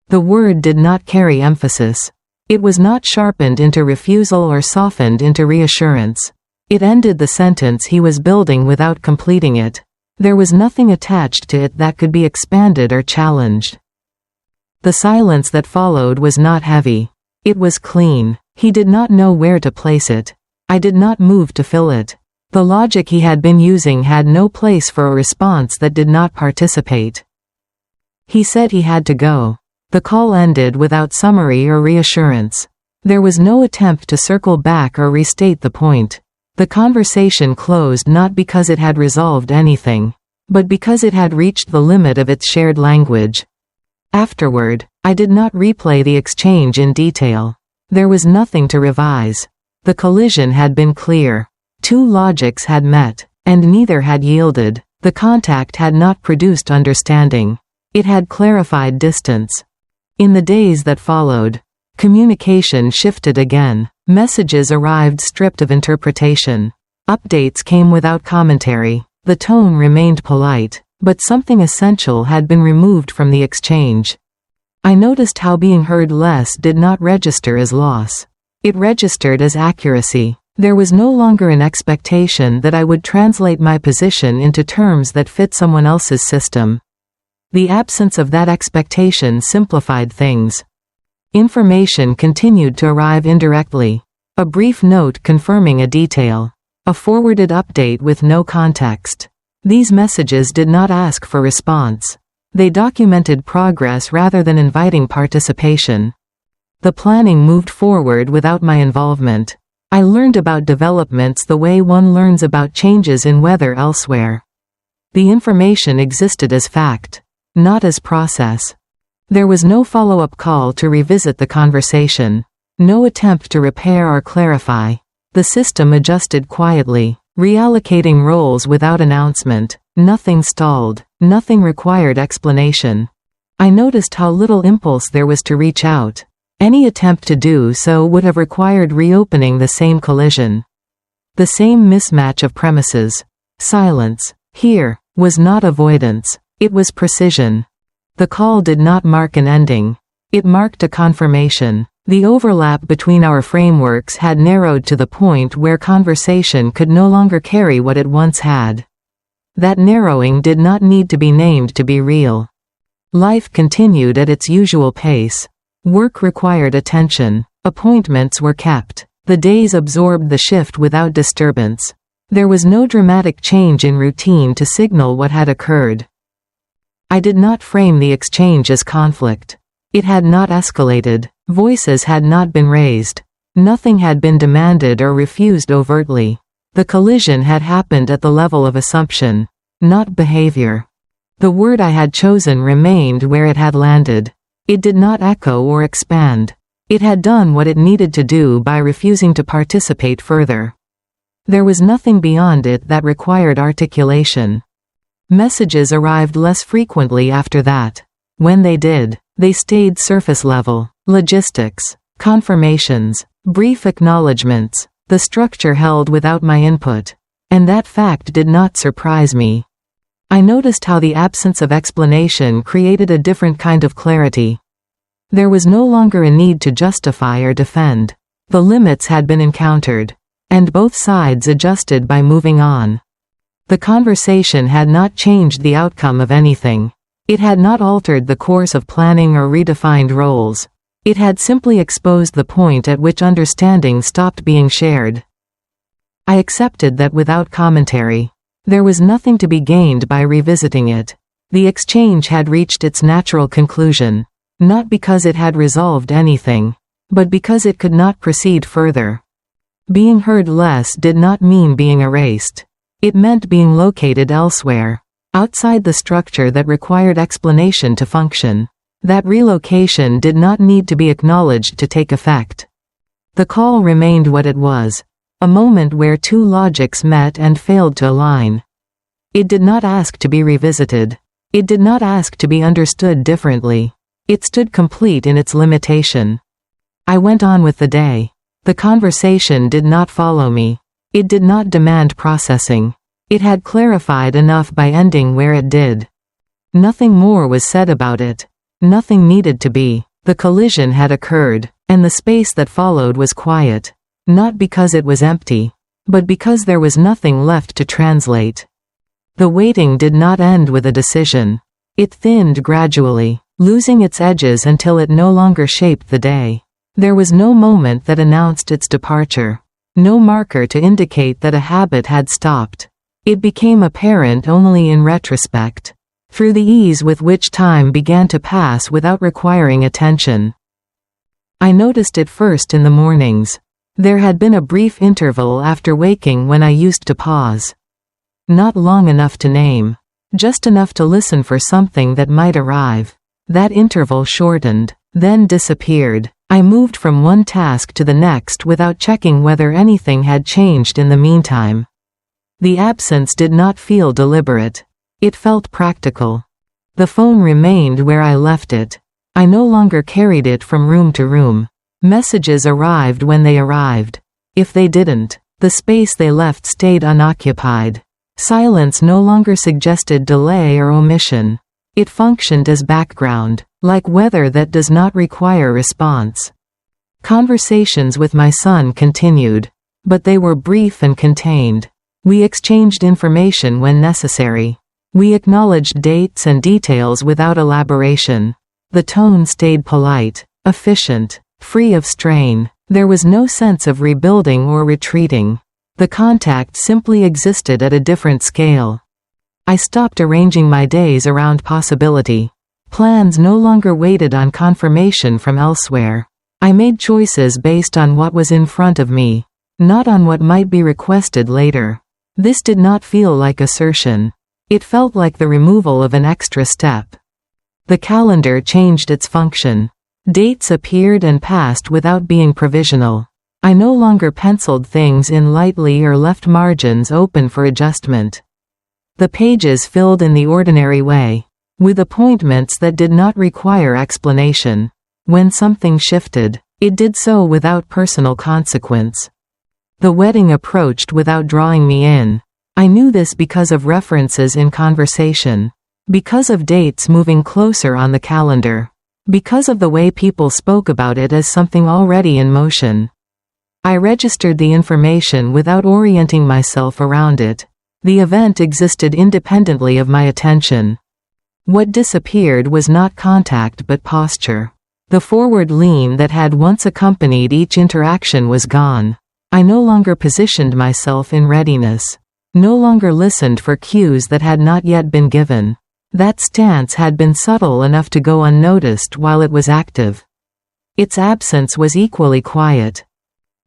The word did not carry emphasis. It was not sharpened into refusal or softened into reassurance. It ended the sentence he was building without completing it. There was nothing attached to it that could be expanded or challenged. The silence that followed was not heavy. It was clean. He did not know where to place it. I did not move to fill it. The logic he had been using had no place for a response that did not participate. He said he had to go. The call ended without summary or reassurance. There was no attempt to circle back or restate the point. The conversation closed not because it had resolved anything, but because it had reached the limit of its shared language. Afterward, I did not replay the exchange in detail. There was nothing to revise. The collision had been clear. Two logics had met, and neither had yielded. The contact had not produced understanding. It had clarified distance. In the days that followed, communication shifted again. Messages arrived stripped of interpretation. Updates came without commentary. The tone remained polite, but something essential had been removed from the exchange. I noticed how being heard less did not register as loss. It registered as accuracy. There was no longer an expectation that I would translate my position into terms that fit someone else's system. The absence of that expectation simplified things. Information continued to arrive indirectly. A brief note confirming a detail. A forwarded update with no context. These messages did not ask for response. They documented progress rather than inviting participation. The planning moved forward without my involvement. I learned about developments the way one learns about changes in weather elsewhere. The information existed as fact, not as process. There was no follow-up call to revisit the conversation. No attempt to repair or clarify. The system adjusted quietly, reallocating roles without announcement. Nothing stalled. Nothing required explanation. I noticed how little impulse there was to reach out. Any attempt to do so would have required reopening the same collision. The same mismatch of premises. Silence, here, was not avoidance. It was precision. The call did not mark an ending. It marked a confirmation. The overlap between our frameworks had narrowed to the point where conversation could no longer carry what it once had. That narrowing did not need to be named to be real. Life continued at its usual pace. Work required attention. Appointments were kept. The days absorbed the shift without disturbance. There was no dramatic change in routine to signal what had occurred. I did not frame the exchange as conflict. It had not escalated. Voices had not been raised. Nothing had been demanded or refused overtly. The collision had happened at the level of assumption, not behavior. The word I had chosen remained where it had landed. It did not echo or expand. It had done what it needed to do by refusing to participate further. There was nothing beyond it that required articulation. Messages arrived less frequently after that. When they did, they stayed surface level. Logistics, confirmations, brief acknowledgments. The structure held without my input. And that fact did not surprise me. I noticed how the absence of explanation created a different kind of clarity. There was no longer a need to justify or defend. The limits had been encountered, and both sides adjusted by moving on. The conversation had not changed the outcome of anything. It had not altered the course of planning or redefined roles. It had simply exposed the point at which understanding stopped being shared. I accepted that without commentary. There was nothing to be gained by revisiting it. The exchange had reached its natural conclusion. Not because it had resolved anything, but because it could not proceed further. Being heard less did not mean being erased. It meant being located elsewhere, outside the structure that required explanation to function. That relocation did not need to be acknowledged to take effect. The call remained what it was, a moment where two logics met and failed to align. It did not ask to be revisited. It did not ask to be understood differently. It stood complete in its limitation. I went on with the day. The conversation did not follow me. It did not demand processing. It had clarified enough by ending where it did. Nothing more was said about it. Nothing needed to be. The collision had occurred, and the space that followed was quiet. Not because it was empty, but because there was nothing left to translate. The waiting did not end with a decision. It thinned gradually, losing its edges until it no longer shaped the day. There was no moment that announced its departure. No marker to indicate that a habit had stopped. It became apparent only in retrospect, through the ease with which time began to pass without requiring attention. I noticed it first in the mornings. There had been a brief interval after waking when I used to pause. Not long enough to name. Just enough to listen for something that might arrive. That interval shortened, then disappeared. I moved from one task to the next without checking whether anything had changed in the meantime. The absence did not feel deliberate. It felt practical. The phone remained where I left it. I no longer carried it from room to room. Messages arrived when they arrived. If they didn't, the space they left stayed unoccupied. Silence no longer suggested delay or omission. It functioned as background, like weather that does not require response. Conversations with my son continued, but they were brief and contained. We exchanged information when necessary. We acknowledged dates and details without elaboration. The tone stayed polite, efficient, free of strain. There was no sense of rebuilding or retreating. The contact simply existed at a different scale. I stopped arranging my days around possibility. Plans no longer waited on confirmation from elsewhere. I made choices based on what was in front of me, not on what might be requested later. This did not feel like assertion. It felt like the removal of an extra step. The calendar changed its function. Dates appeared and passed without being provisional. I no longer penciled things in lightly or left margins open for adjustment. The pages filled in the ordinary way, with appointments that did not require explanation. When something shifted, it did so without personal consequence. The wedding approached without drawing me in. I knew this because of references in conversation, because of dates moving closer on the calendar, because of the way people spoke about it as something already in motion. I registered the information without orienting myself around it. The event existed independently of my attention. What disappeared was not contact but posture. The forward lean that had once accompanied each interaction was gone. I no longer positioned myself in readiness. No longer listened for cues that had not yet been given. That stance had been subtle enough to go unnoticed while it was active. Its absence was equally quiet.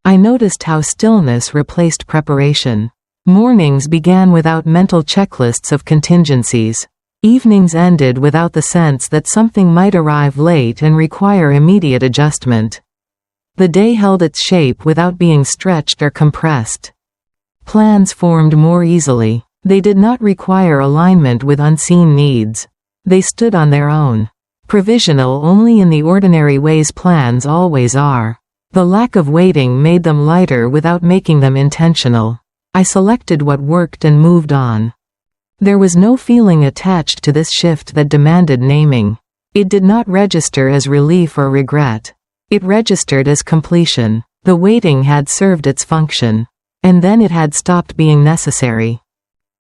I noticed how stillness replaced preparation. Mornings began without mental checklists of contingencies. Evenings ended without the sense that something might arrive late and require immediate adjustment. The day held its shape without being stretched or compressed. Plans formed more easily. They did not require alignment with unseen needs. They stood on their own. Provisional only in the ordinary ways plans always are. The lack of waiting made them lighter without making them intentional. I selected what worked and moved on. There was no feeling attached to this shift that demanded naming. It did not register as relief or regret. It registered as completion. The waiting had served its function. And then it had stopped being necessary.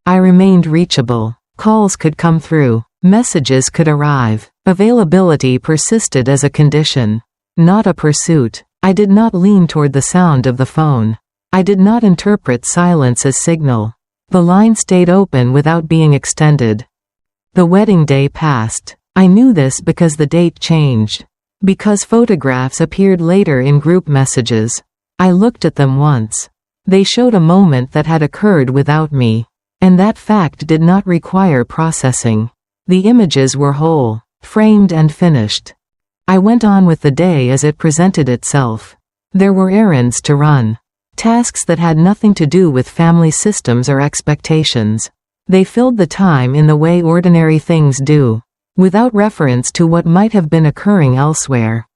I remained reachable. Calls could come through. Messages could arrive. Availability persisted as a condition, not a pursuit. I did not lean toward the sound of the phone. I did not interpret silence as signal. The line stayed open without being extended. The wedding day passed. I knew this because the date changed. Because photographs appeared later in group messages. I looked at them once. They showed a moment that had occurred without me. And that fact did not require processing. The images were whole, framed and finished. I went on with the day as it presented itself. There were errands to run. Tasks that had nothing to do with family systems or expectations. They filled the time in the way ordinary things do, without reference to what might have been occurring elsewhere.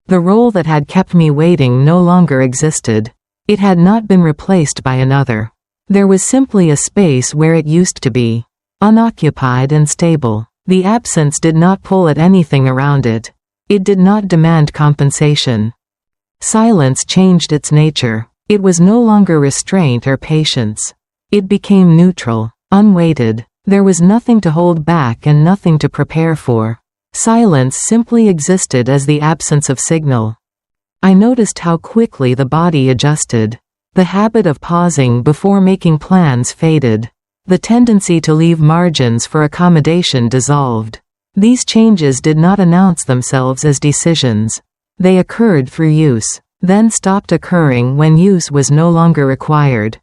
The role that had kept me waiting no longer existed. It had not been replaced by another. There was simply a space where it used to be, unoccupied and stable. The absence did not pull at anything around it. It did not demand compensation. Silence changed its nature. It was no longer restraint or patience. It became neutral, unweighted. There was nothing to hold back and nothing to prepare for. Silence simply existed as the absence of signal. I noticed how quickly the body adjusted. The habit of pausing before making plans faded. The tendency to leave margins for accommodation dissolved. These changes did not announce themselves as decisions. They occurred through use, then stopped occurring when use was no longer required.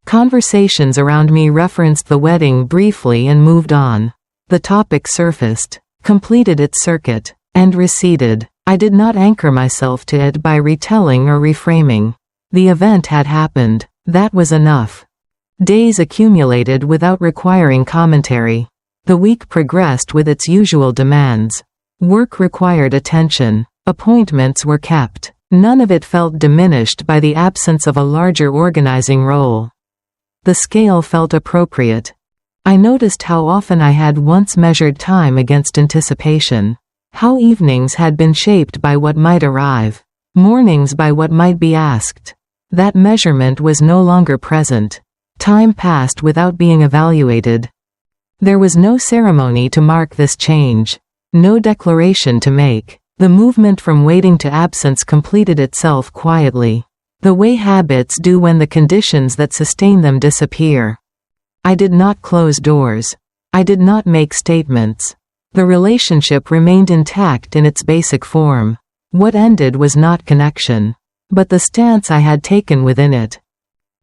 Conversations around me referenced the wedding briefly and moved on. The topic surfaced, completed its circuit, and receded. I did not anchor myself to it by retelling or reframing. The event had happened. That was enough. Days accumulated without requiring commentary. The week progressed with its usual demands. Work required attention. Appointments were kept. None of it felt diminished by the absence of a larger organizing role. The scale felt appropriate. I noticed how often I had once measured time against anticipation. How evenings had been shaped by what might arrive. Mornings by what might be asked. That measurement was no longer present. Time passed without being evaluated. There was no ceremony to mark this change. No declaration to make. The movement from waiting to absence completed itself quietly. The way habits do when the conditions that sustain them disappear. I did not close doors. I did not make statements. The relationship remained intact in its basic form. What ended was not connection, but the stance I had taken within it.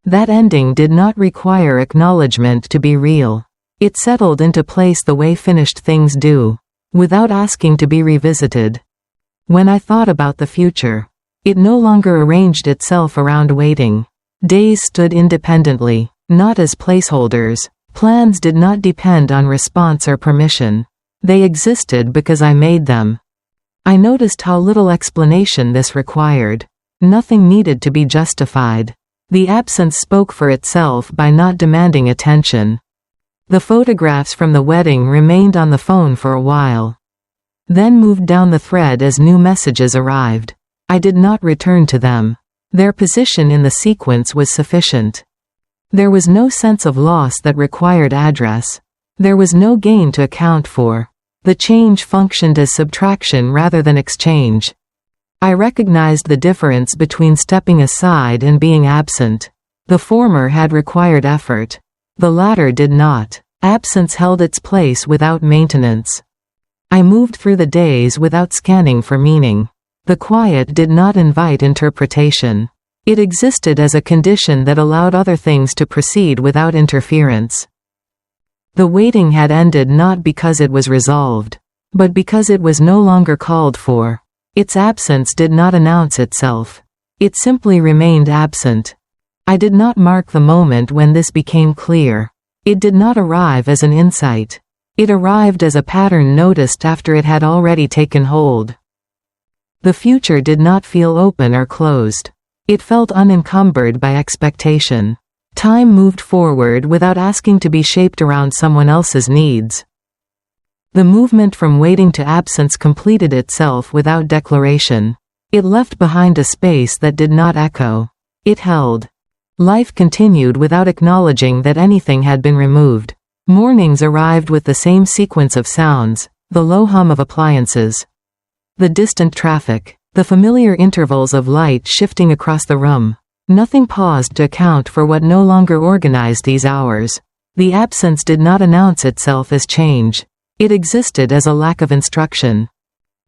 That ending did not require acknowledgement to be real. It settled into place the way finished things do, without asking to be revisited. When I thought about the future, it no longer arranged itself around waiting. Days stood independently, not as placeholders. Plans did not depend on response or permission. They existed because I made them. I noticed how little explanation this required. Nothing needed to be justified. The absence spoke for itself by not demanding attention. The photographs from the wedding remained on the phone for a while, then moved down the thread as new messages arrived. I did not return to them. Their position in the sequence was sufficient. There was no sense of loss that required address. There was no gain to account for. The change functioned as subtraction rather than exchange. I recognized the difference between stepping aside and being absent. The former had required effort. The latter did not. Absence held its place without maintenance. I moved through the days without scanning for meaning. The quiet did not invite interpretation. It existed as a condition that allowed other things to proceed without interference. The waiting had ended not because it was resolved, but because it was no longer called for. Its absence did not announce itself. It simply remained absent. I did not mark the moment when this became clear. It did not arrive as an insight. It arrived as a pattern noticed after it had already taken hold. The future did not feel open or closed. It felt unencumbered by expectation. Time moved forward without asking to be shaped around someone else's needs. The movement from waiting to absence completed itself without declaration. It left behind a space that did not echo. It held. Life continued without acknowledging that anything had been removed. Mornings arrived with the same sequence of sounds, the low hum of appliances, the distant traffic, the familiar intervals of light shifting across the room. Nothing paused to account for what no longer organized these hours. The absence did not announce itself as change. It existed as a lack of instruction.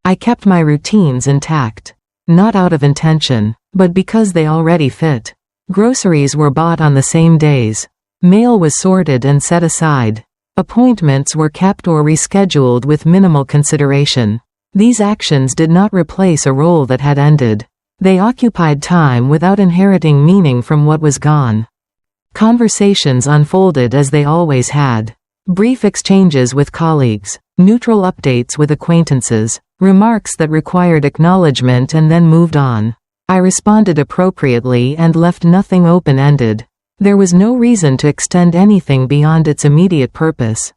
I kept my routines intact. Not out of intention, but because they already fit. Groceries were bought on the same days. Mail was sorted and set aside. Appointments were kept or rescheduled with minimal consideration. These actions did not replace a role that had ended. They occupied time without inheriting meaning from what was gone. Conversations unfolded as they always had. Brief exchanges with colleagues, neutral updates with acquaintances, remarks that required acknowledgement and then moved on. I responded appropriately and left nothing open-ended. There was no reason to extend anything beyond its immediate purpose.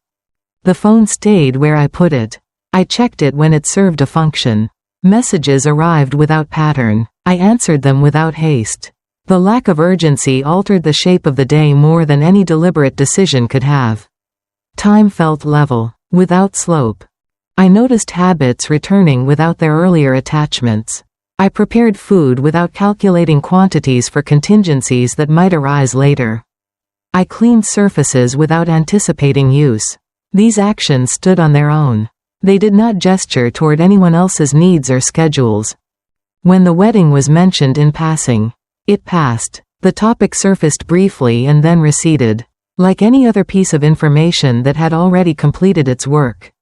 The phone stayed where I put it. I checked it when it served a function. Messages arrived without pattern. I answered them without haste. The lack of urgency altered the shape of the day more than any deliberate decision could have. Time felt level, without slope. I noticed habits returning without their earlier attachments. I prepared food without calculating quantities for contingencies that might arise later. I cleaned surfaces without anticipating use. These actions stood on their own. They did not gesture toward anyone else's needs or schedules. When the wedding was mentioned in passing, it passed. The topic surfaced briefly and then receded, like any other piece of information that had already completed its work.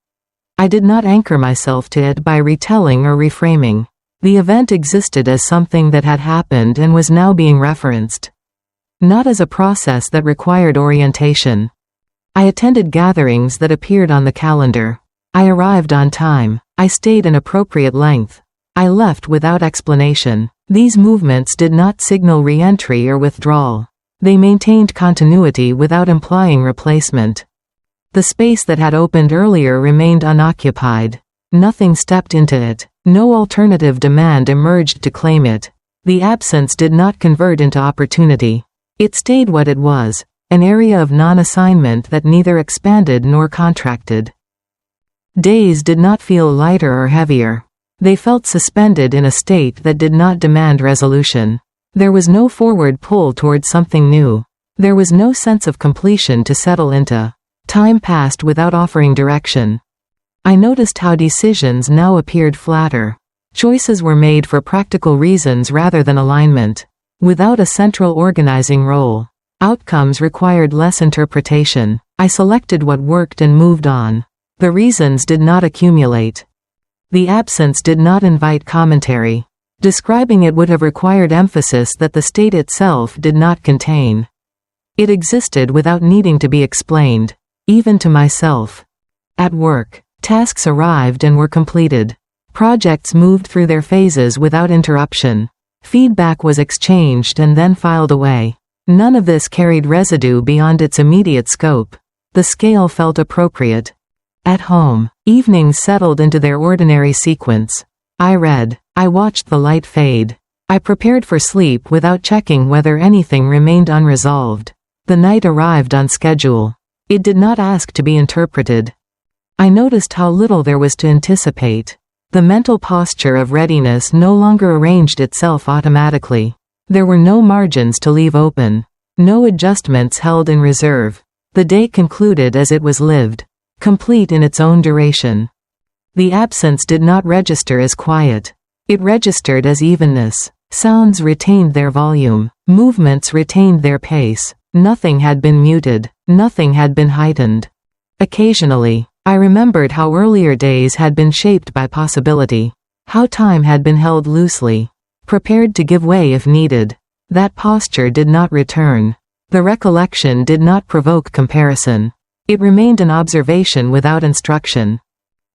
I did not anchor myself to it by retelling or reframing. The event existed as something that had happened and was now being referenced, not as a process that required orientation. I attended gatherings that appeared on the calendar. I arrived on time. I stayed an appropriate length. I left without explanation. These movements did not signal re-entry or withdrawal. They maintained continuity without implying replacement. The space that had opened earlier remained unoccupied. Nothing stepped into it. No alternative demand emerged to claim it. The absence did not convert into opportunity. It stayed what it was, an area of non-assignment that neither expanded nor contracted. Days did not feel lighter or heavier. They felt suspended in a state that did not demand resolution. There was no forward pull towards something new. There was no sense of completion to settle into. Time passed without offering direction. I noticed how decisions now appeared flatter. Choices were made for practical reasons rather than alignment. Without a central organizing role, outcomes required less interpretation. I selected what worked and moved on. The reasons did not accumulate. The absence did not invite commentary. Describing it would have required emphasis that the state itself did not contain. It existed without needing to be explained, even to myself. At work, tasks arrived and were completed. Projects moved through their phases without interruption. Feedback was exchanged and then filed away. None of this carried residue beyond its immediate scope. The scale felt appropriate. At home, evenings settled into their ordinary sequence. I read. I watched the light fade. I prepared for sleep without checking whether anything remained unresolved. The night arrived on schedule. It did not ask to be interpreted. I noticed how little there was to anticipate. The mental posture of readiness no longer arranged itself automatically. There were no margins to leave open. No adjustments held in reserve. The day concluded as it was lived, complete in its own duration. The absence did not register as quiet. It registered as evenness. Sounds retained their volume. Movements retained their pace. Nothing had been muted. Nothing had been heightened. Occasionally, I remembered how earlier days had been shaped by possibility. How time had been held loosely, prepared to give way if needed. That posture did not return. The recollection did not provoke comparison. It remained an observation without instruction.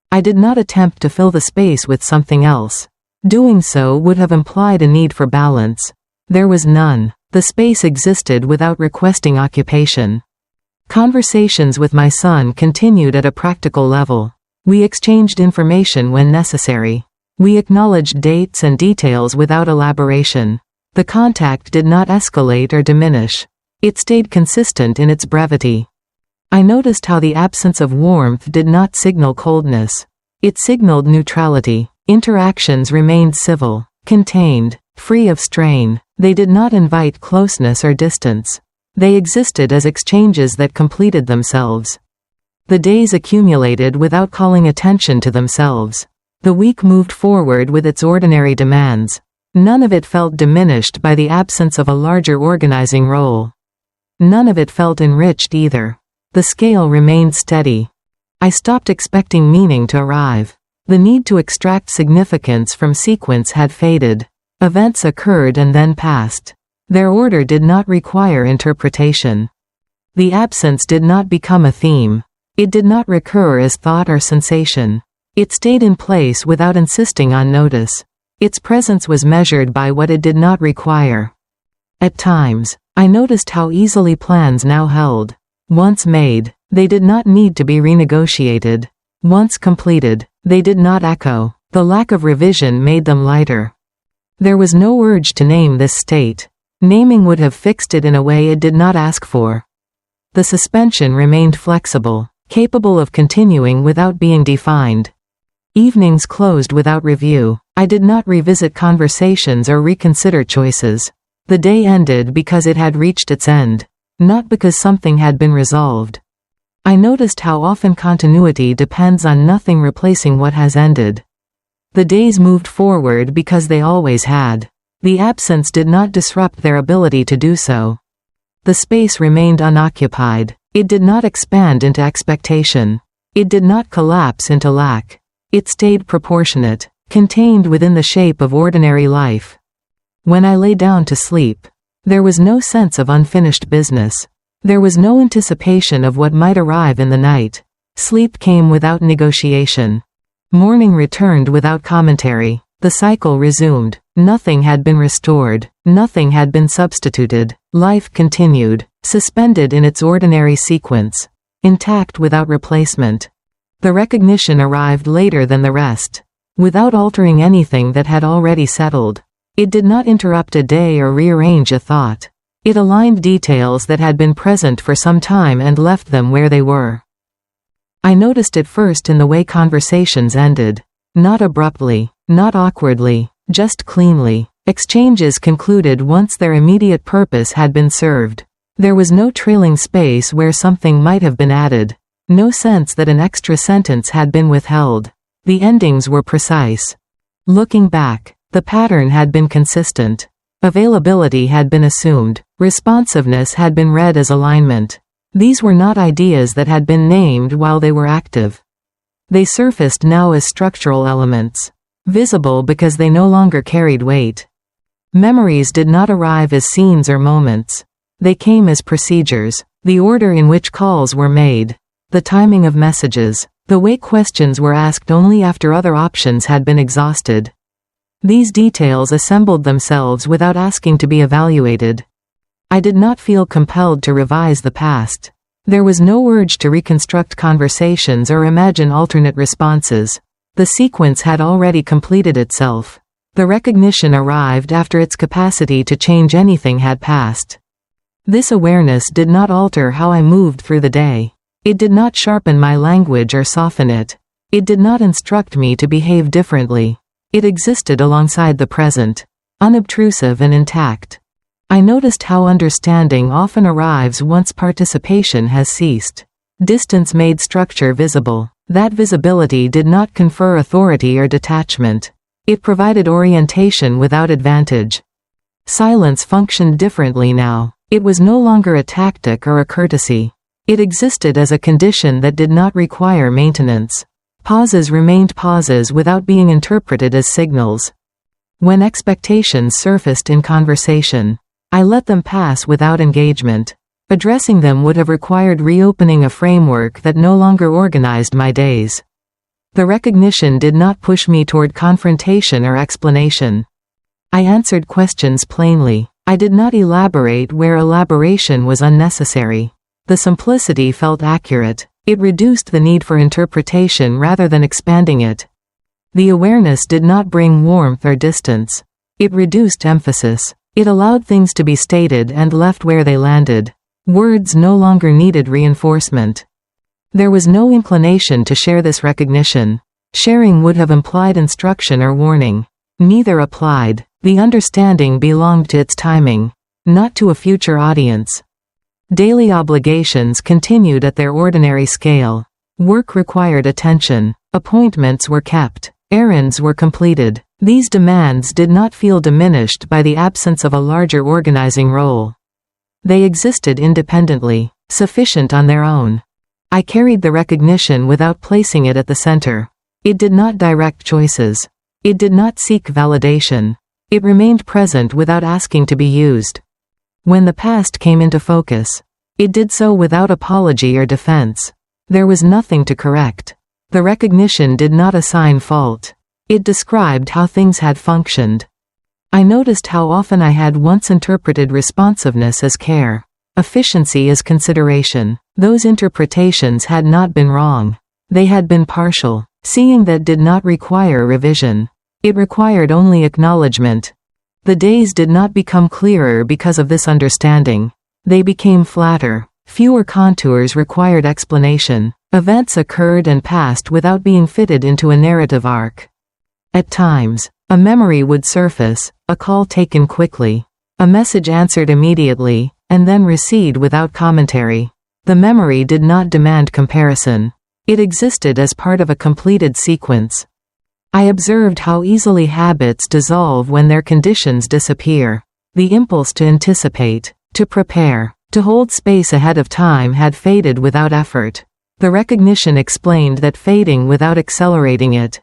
I did not attempt to fill the space with something else. Doing so would have implied a need for balance. There was none. The space existed without requesting occupation. Conversations with my son continued at a practical level. We exchanged information when necessary. We acknowledged dates and details without elaboration. The contact did not escalate or diminish. It stayed consistent in its brevity. I noticed how the absence of warmth did not signal coldness. It signaled neutrality. Interactions remained civil, contained, free of strain. They did not invite closeness or distance. They existed as exchanges that completed themselves. The days accumulated without calling attention to themselves. The week moved forward with its ordinary demands. None of it felt diminished by the absence of a larger organizing role. None of it felt enriched either. The scale remained steady. I stopped expecting meaning to arrive. The need to extract significance from sequence had faded. Events occurred and then passed. Their order did not require interpretation. The absence did not become a theme. It did not recur as thought or sensation. It stayed in place without insisting on notice. Its presence was measured by what it did not require. At times, I noticed how easily plans now held. Once made, they did not need to be renegotiated. Once completed, they did not echo. The lack of revision made them lighter. There was no urge to name this state. Naming would have fixed it in a way it did not ask for. The suspension remained flexible, capable of continuing without being defined. Evenings closed without review. I did not revisit conversations or reconsider choices. The day ended because it had reached its end, not because something had been resolved. I noticed how often continuity depends on nothing replacing what has ended. The days moved forward because they always had. The absence did not disrupt their ability to do so. The space remained unoccupied. It did not expand into expectation. It did not collapse into lack. It stayed proportionate, contained within the shape of ordinary life. When I lay down to sleep, there was no sense of unfinished business. There was no anticipation of what might arrive in the night. Sleep came without negotiation. Morning returned without commentary. The cycle resumed. Nothing had been restored. Nothing had been substituted. Life continued, suspended in its ordinary sequence, intact without replacement. The recognition arrived later than the rest, without altering anything that had already settled. It did not interrupt a day or rearrange a thought. It aligned details that had been present for some time and left them where they were. I noticed it first in the way conversations ended. Not abruptly, not awkwardly, just cleanly. Exchanges concluded once their immediate purpose had been served. There was no trailing space where something might have been added. No sense that an extra sentence had been withheld. The endings were precise. Looking back, the pattern had been consistent. Availability had been assumed. Responsiveness had been read as alignment. These were not ideas that had been named while they were active. They surfaced now as structural elements, visible because they no longer carried weight. Memories did not arrive as scenes or moments. They came as procedures, the order in which calls were made, the timing of messages, the way questions were asked only after other options had been exhausted. These details assembled themselves without asking to be evaluated. I did not feel compelled to revise the past. There was no urge to reconstruct conversations or imagine alternate responses. The sequence had already completed itself. The recognition arrived after its capacity to change anything had passed. This awareness did not alter how I moved through the day. It did not sharpen my language or soften it. It did not instruct me to behave differently. It existed alongside the present, unobtrusive and intact. I noticed how understanding often arrives once participation has ceased. Distance made structure visible. That visibility did not confer authority or detachment. It provided orientation without advantage. Silence functioned differently now. It was no longer a tactic or a courtesy. It existed as a condition that did not require maintenance. Pauses remained pauses without being interpreted as signals. When expectations surfaced in conversation, I let them pass without engagement. Addressing them would have required reopening a framework that no longer organized my days. The recognition did not push me toward confrontation or explanation. I answered questions plainly. I did not elaborate where elaboration was unnecessary. The simplicity felt accurate. It reduced the need for interpretation rather than expanding it. The awareness did not bring warmth or distance. It reduced emphasis. It allowed things to be stated and left where they landed. Words no longer needed reinforcement. There was no inclination to share this recognition. Sharing would have implied instruction or warning. Neither applied. The understanding belonged to its timing, not to a future audience. Daily obligations continued at their ordinary scale. Work required attention. Appointments were kept. Errands were completed. These demands did not feel diminished by the absence of a larger organizing role. They existed independently, sufficient on their own. I carried the recognition without placing it at the center. It did not direct choices. It did not seek validation. It remained present without asking to be used. When the past came into focus, it did so without apology or defense. There was nothing to correct. The recognition did not assign fault. It described how things had functioned. I noticed how often I had once interpreted responsiveness as care, efficiency as consideration. Those interpretations had not been wrong. They had been partial. Seeing that did not require revision. It required only acknowledgement. The days did not become clearer because of this understanding. They became flatter. Fewer contours required explanation. Events occurred and passed without being fitted into a narrative arc. At times, a memory would surface, a call taken quickly, a message answered immediately, and then recede without commentary. The memory did not demand comparison. It existed as part of a completed sequence. I observed how easily habits dissolve when their conditions disappear. The impulse to anticipate, to prepare, to hold space ahead of time had faded without effort. The recognition explained that fading without accelerating it.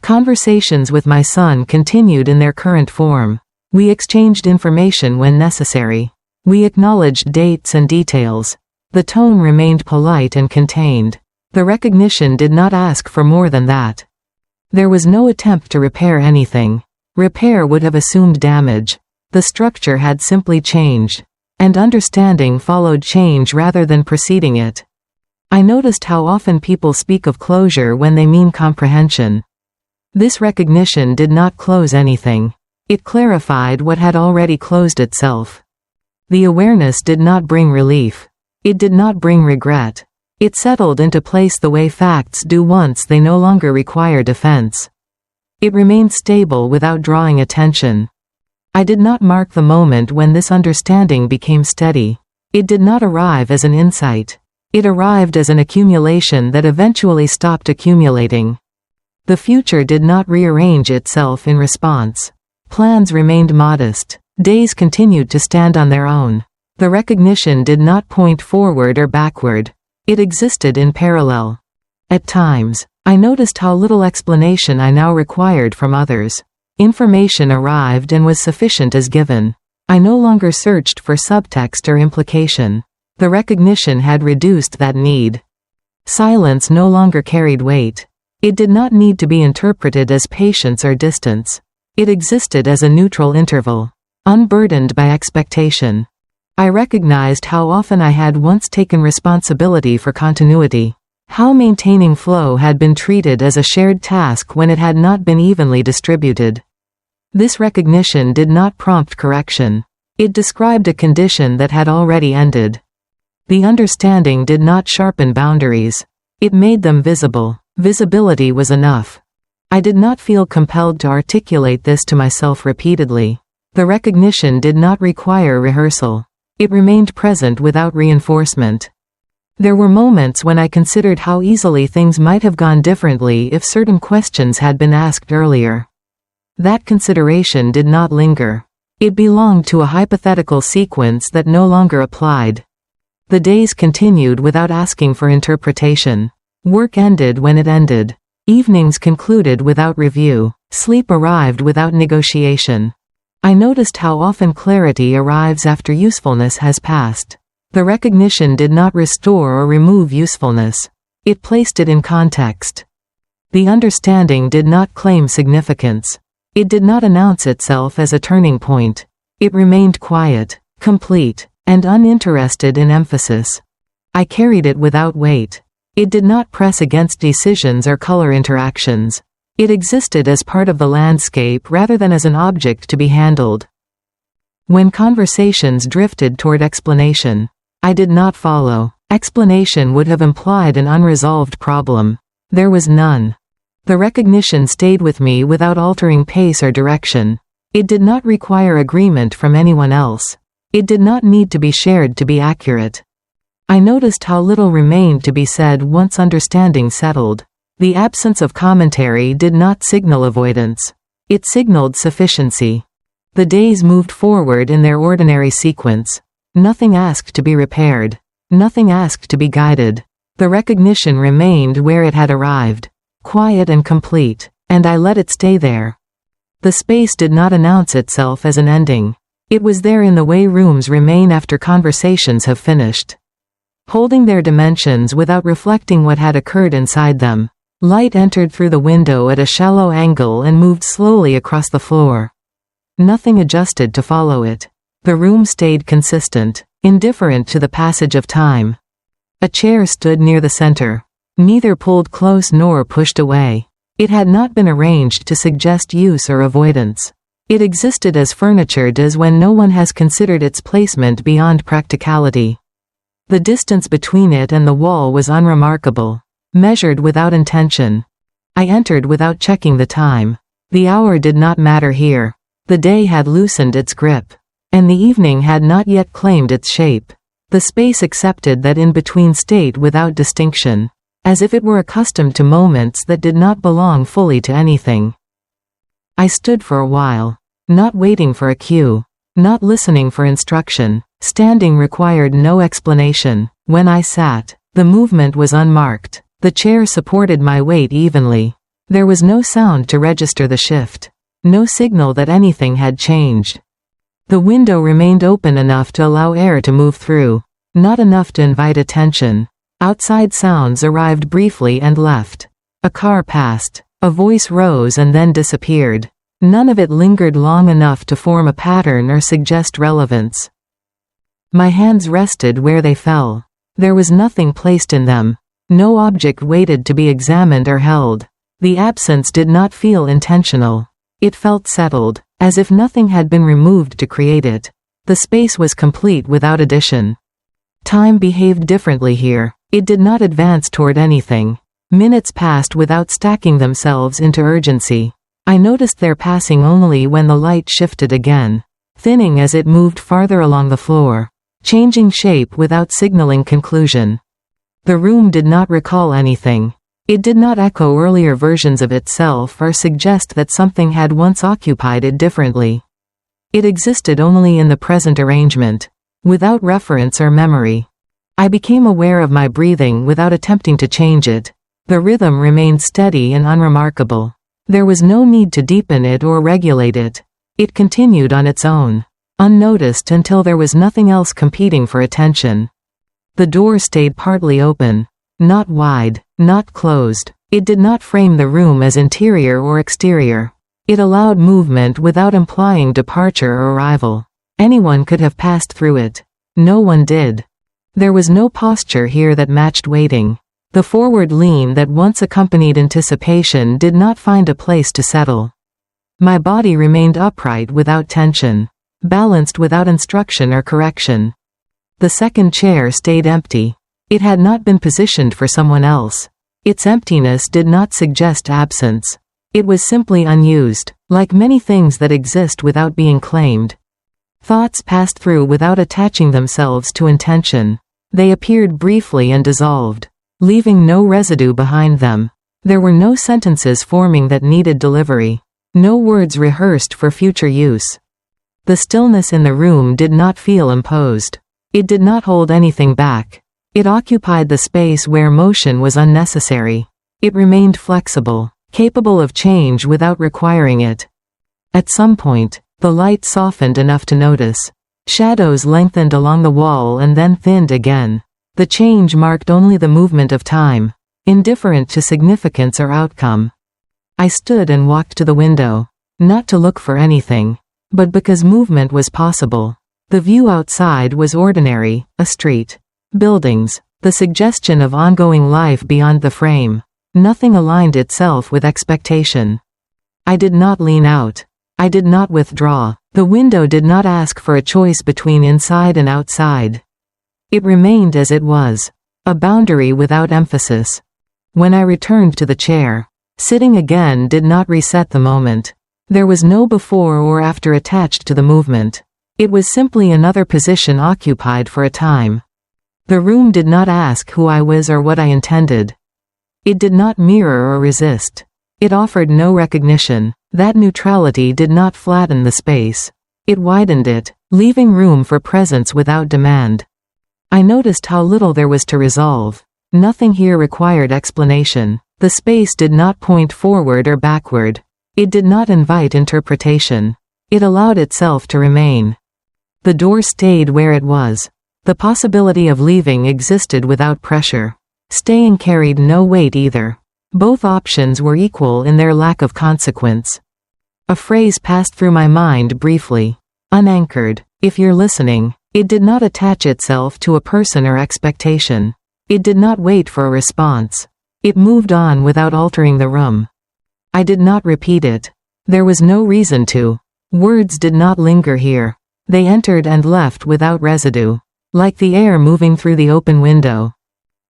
Conversations with my son continued in their current form. We exchanged information when necessary. We acknowledged dates and details. The tone remained polite and contained. The recognition did not ask for more than that. There was no attempt to repair anything. Repair would have assumed damage. The structure had simply changed. And understanding followed change rather than preceding it. I noticed how often people speak of closure when they mean comprehension. This recognition did not close anything. It clarified what had already closed itself. The awareness did not bring relief. It did not bring regret. It settled into place the way facts do once they no longer require defense. It remained stable without drawing attention. I did not mark the moment when this understanding became steady. It did not arrive as an insight. It arrived as an accumulation that eventually stopped accumulating. The future did not rearrange itself in response. Plans remained modest. Days continued to stand on their own. The recognition did not point forward or backward. It existed in parallel. At times, I noticed how little explanation I now required from others. Information arrived and was sufficient as given. I no longer searched for subtext or implication. The recognition had reduced that need. Silence no longer carried weight. It did not need to be interpreted as patience or distance. It existed as a neutral interval, unburdened by expectation. I recognized how often I had once taken responsibility for continuity, how maintaining flow had been treated as a shared task when it had not been evenly distributed. This recognition did not prompt correction. It described a condition that had already ended. The understanding did not sharpen boundaries. It made them visible. Visibility was enough. I did not feel compelled to articulate this to myself repeatedly. The recognition did not require rehearsal. It remained present without reinforcement. There were moments when I considered how easily things might have gone differently if certain questions had been asked earlier. That consideration did not linger. It belonged to a hypothetical sequence that no longer applied. The days continued without asking for interpretation. Work ended when it ended. Evenings concluded without review. Sleep arrived without negotiation. I noticed how often clarity arrives after usefulness has passed. The recognition did not restore or remove usefulness. It placed it in context. The understanding did not claim significance. It did not announce itself as a turning point. It remained quiet, complete, and uninterested in emphasis. I carried it without weight. It did not press against decisions or color interactions. It existed as part of the landscape rather than as an object to be handled. When conversations drifted toward explanation, I did not follow. Explanation would have implied an unresolved problem. There was none. The recognition stayed with me without altering pace or direction. It did not require agreement from anyone else. It did not need to be shared to be accurate. I noticed how little remained to be said once understanding settled. The absence of commentary did not signal avoidance. It signaled sufficiency. The days moved forward in their ordinary sequence. Nothing asked to be repaired. Nothing asked to be guided. The recognition remained where it had arrived. Quiet and complete. And I let it stay there. The space did not announce itself as an ending. It was there in the way rooms remain after conversations have finished. Holding their dimensions without reflecting what had occurred inside them. Light entered through the window at a shallow angle and moved slowly across the floor. Nothing adjusted to follow it. The room stayed consistent, indifferent to the passage of time. A chair stood near the center. Neither pulled close nor pushed away. It had not been arranged to suggest use or avoidance. It existed as furniture does when no one has considered its placement beyond practicality. The distance between it and the wall was unremarkable. Measured without intention. I entered without checking the time. The hour did not matter here. The day had loosened its grip. And the evening had not yet claimed its shape. The space accepted that in-between state without distinction. As if it were accustomed to moments that did not belong fully to anything. I stood for a while. Not waiting for a cue. Not listening for instruction. Standing required no explanation. When I sat, the movement was unmarked. The chair supported my weight evenly. There was no sound to register the shift. No signal that anything had changed. The window remained open enough to allow air to move through. Not enough to invite attention. Outside sounds arrived briefly and left. A car passed. A voice rose and then disappeared. None of it lingered long enough to form a pattern or suggest relevance. My hands rested where they fell. There was nothing placed in them. No object waited to be examined or held. The absence did not feel intentional. It felt settled, as if nothing had been removed to create it. The space was complete without addition. Time behaved differently here. It did not advance toward anything. Minutes passed without stacking themselves into urgency. I noticed their passing only when the light shifted again, thinning as it moved farther along the floor, changing shape without signaling conclusion. The room did not recall anything. It did not echo earlier versions of itself or suggest that something had once occupied it differently. It existed only in the present arrangement, without reference or memory. I became aware of my breathing without attempting to change it. The rhythm remained steady and unremarkable. There was no need to deepen it or regulate it. It continued on its own, unnoticed until there was nothing else competing for attention. The door stayed partly open. Not wide, not closed. It did not frame the room as interior or exterior. It allowed movement without implying departure or arrival. Anyone could have passed through it. No one did. There was no posture here that matched waiting. The forward lean that once accompanied anticipation did not find a place to settle. My body remained upright without tension, balanced without instruction or correction. The second chair stayed empty. It had not been positioned for someone else. Its emptiness did not suggest absence. It was simply unused, like many things that exist without being claimed. Thoughts passed through without attaching themselves to intention. They appeared briefly and dissolved, leaving no residue behind them. There were no sentences forming that needed delivery. No words rehearsed for future use. The stillness in the room did not feel imposed. It did not hold anything back. It occupied the space where motion was unnecessary. It remained flexible, capable of change without requiring it. At some point, the light softened enough to notice. Shadows lengthened along the wall and then thinned again. The change marked only the movement of time, indifferent to significance or outcome. I stood and walked to the window, not to look for anything, but because movement was possible. The view outside was ordinary, a street, buildings, the suggestion of ongoing life beyond the frame. Nothing aligned itself with expectation. I did not lean out. I did not withdraw. The window did not ask for a choice between inside and outside. It remained as it was, a boundary without emphasis. When I returned to the chair, sitting again did not reset the moment. There was no before or after attached to the movement. It was simply another position occupied for a time. The room did not ask who I was or what I intended. It did not mirror or resist. It offered no recognition. That neutrality did not flatten the space. It widened it, leaving room for presence without demand. I noticed how little there was to resolve. Nothing here required explanation. The space did not point forward or backward. It did not invite interpretation. It allowed itself to remain. The door stayed where it was. The possibility of leaving existed without pressure. Staying carried no weight either. Both options were equal in their lack of consequence. A phrase passed through my mind briefly. Unanchored. If you're listening. It did not attach itself to a person or expectation. It did not wait for a response. It moved on without altering the room. I did not repeat it. There was no reason to. Words did not linger here. They entered and left without residue, like the air moving through the open window.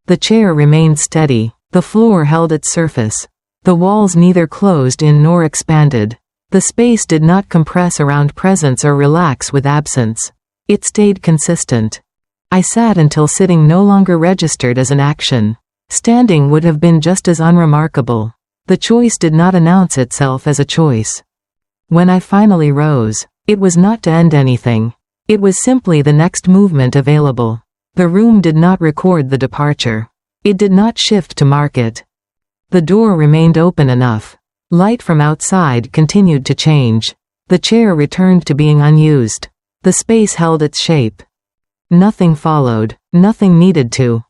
The chair remained steady. The floor held its surface. The walls neither closed in nor expanded. The space did not compress around presence or relax with absence. It stayed consistent. I sat until sitting no longer registered as an action. Standing would have been just as unremarkable. The choice did not announce itself as a choice. When I finally rose, it was not to end anything. It was simply the next movement available. The room did not record the departure. It did not shift to mark it. The door remained open enough. Light from outside continued to change. The chair returned to being unused. The space held its shape. Nothing followed. Nothing needed to.